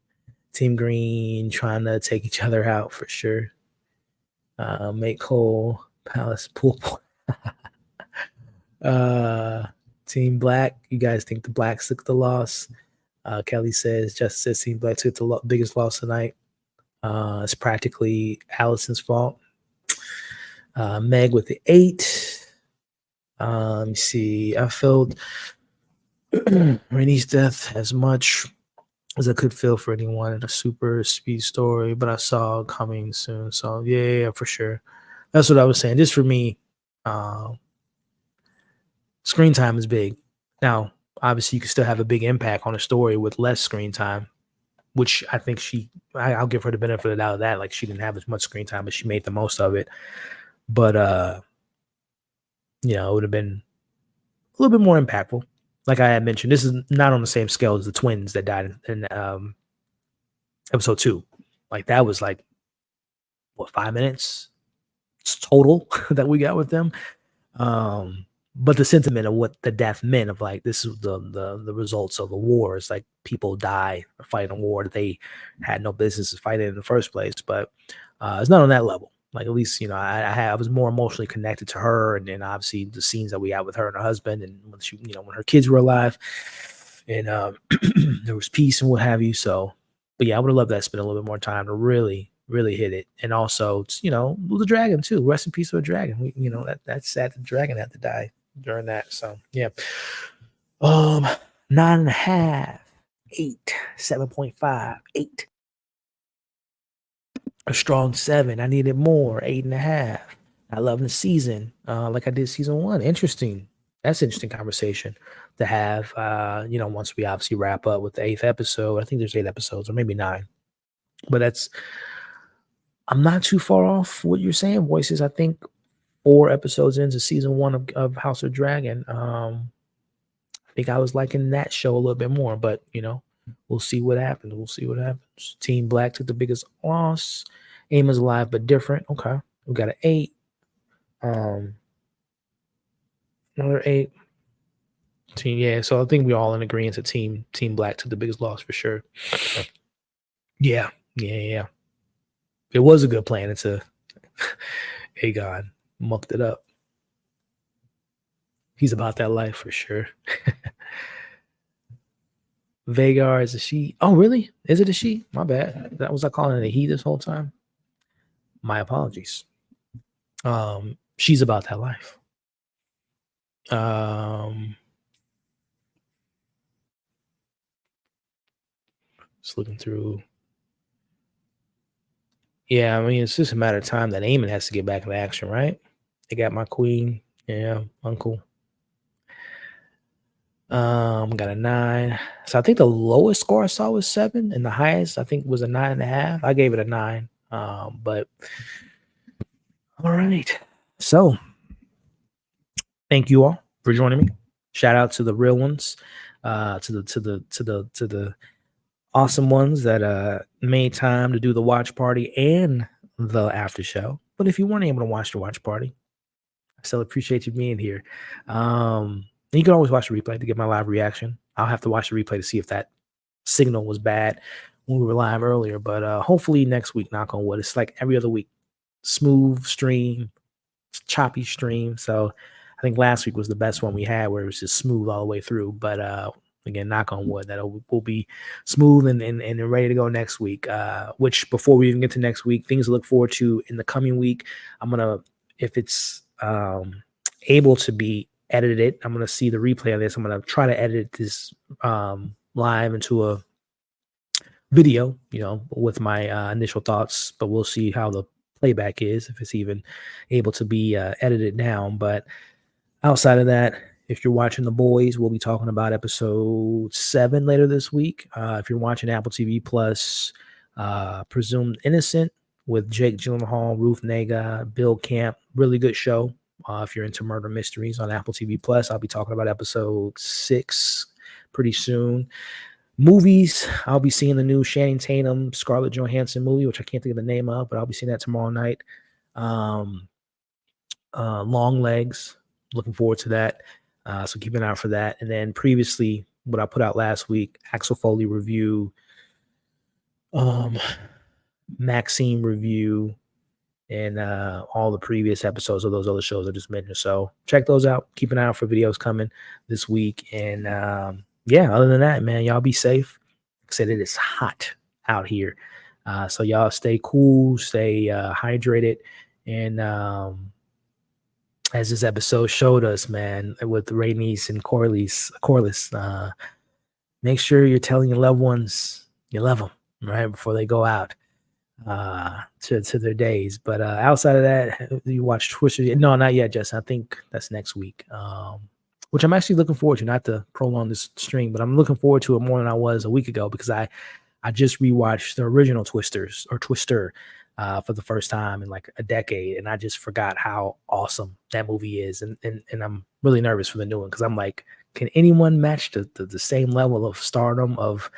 S1: Team Green trying to take each other out for sure. Make Cole Palace pool. Team Black, you guys think the Blacks took the loss? Kelly says, just says Team Black took the biggest loss tonight. It's practically Allison's fault. Meg with the 8. Let me see. I felt Rainey's death as much as I could feel for anyone in a super speed story, but I saw it coming soon. So yeah, for sure. That's what I was saying. Just for me, screen time is big. Now, obviously, you can still have a big impact on a story with less screen time, which I think I'll give her the benefit of the doubt of that. Like, she didn't have as much screen time, but she made the most of it. But, it would have been a little bit more impactful. Like I had mentioned, this is not on the same scale as the twins that died in episode 2. Like, that was like, 5 minutes total that we got with them. But the sentiment of what the death meant of like, this is the results of a war. It's like people die fighting a war that they had no business fighting in the first place. But it's not on that level. Like, at least, I was more emotionally connected to her, and then obviously the scenes that we had with her and her husband, and when she, when her kids were alive, and there was peace and what have you. So, but yeah, I would have loved that spend a little bit more time to really hit it. And also, the dragon too. Rest in peace to a dragon. That's sad. The dragon had to die during that. So yeah. 9.5, 8, 7.5, 8. A strong 7. I needed more. 8.5. I love the season. Like I did season 1. Interesting. That's an interesting conversation to have. Once we obviously wrap up with the 8th episode. I think there's 8 episodes, or maybe 9. But I'm not too far off what you're saying, Voices. I think 4 episodes into season 1 of House of Dragon. I think I was liking that show a little bit more, but we'll see what happens. Team Black took the biggest loss. Aim is alive but different. Okay, we got an 8. Another 8. So I think we're all in agreement that Team Black took the biggest loss for sure. Yeah. It was a good plan until Aegon mucked it up. He's about that life for sure. Vagar is a she. Oh, really? Is it a she? My bad. That was I calling it a he this whole time. My apologies. She's about that life. Just looking through. Yeah, I mean, it's just a matter of time that Aemon has to get back in action, right? They got my queen. Yeah, uncle. Got a 9. So I think the lowest score I saw was 7, and the highest I think was a 9.5. I gave it a 9. But all right. So thank you all for joining me. Shout out to the real ones, to the awesome ones that made time to do the watch party and the after show. But if you weren't able to watch the watch party, I still appreciate you being here. You can always watch the replay to get my live reaction. I'll have to watch the replay to see if that signal was bad when we were live earlier. But hopefully next week, knock on wood, it's like every other week. Smooth stream, choppy stream. So I think last week was the best one we had where it was just smooth all the way through. But again, knock on wood, that will be smooth and ready to go next week. Which before we even get to next week, things to look forward to in the coming week. I'm going to, if it's able to be edited, I'm going to see the replay of this. I'm going to try to edit this live into a video, with my initial thoughts, but we'll see how the playback is, if it's even able to be edited down. But outside of that, if you're watching The Boys, we'll be talking about episode 7 later this week. If you're watching Apple TV Plus, Presumed Innocent with Jake Gyllenhaal, Ruth Negga, Bill Camp. Really good show. If you're into murder mysteries on Apple TV Plus, I'll be talking about episode 6 pretty soon. Movies, I'll be seeing the new Channing Tatum, Scarlett Johansson movie, which I can't think of the name of, but I'll be seeing that tomorrow night. Long Legs, looking forward to that. So keep an eye out for that. And then previously, what I put out last week, Axel Foley review, Maxine review, and all the previous episodes of those other shows I just mentioned. So check those out. Keep an eye out for videos coming this week. And yeah, other than that, man, y'all be safe. Like I said, it is hot out here. So y'all stay cool, stay hydrated. And as this episode showed us, man, with Rainice and Corliss, make sure you're telling your loved ones you love them, right, before they go out to their days. But outside of that, you watch Twister. No, not yet, Justin. I think that's next week, which I'm actually looking forward to. Not to prolong this stream, but I'm looking forward to it more than I was a week ago because I just rewatched the original Twister for the first time in like a decade, and I just forgot how awesome that movie is, and I'm really nervous for the new one because I'm like, can anyone match the same level of stardom of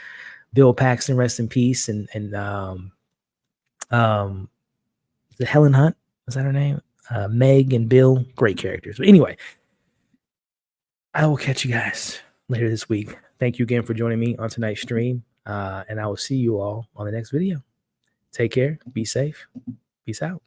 S1: Bill Paxton, rest in peace, and the Helen Hunt, was that her name? Meg and Bill, great characters. But anyway, I will catch you guys later this week. Thank you again for joining me on tonight's stream, and I will see you all on the next video. Take care. Be safe. Peace out.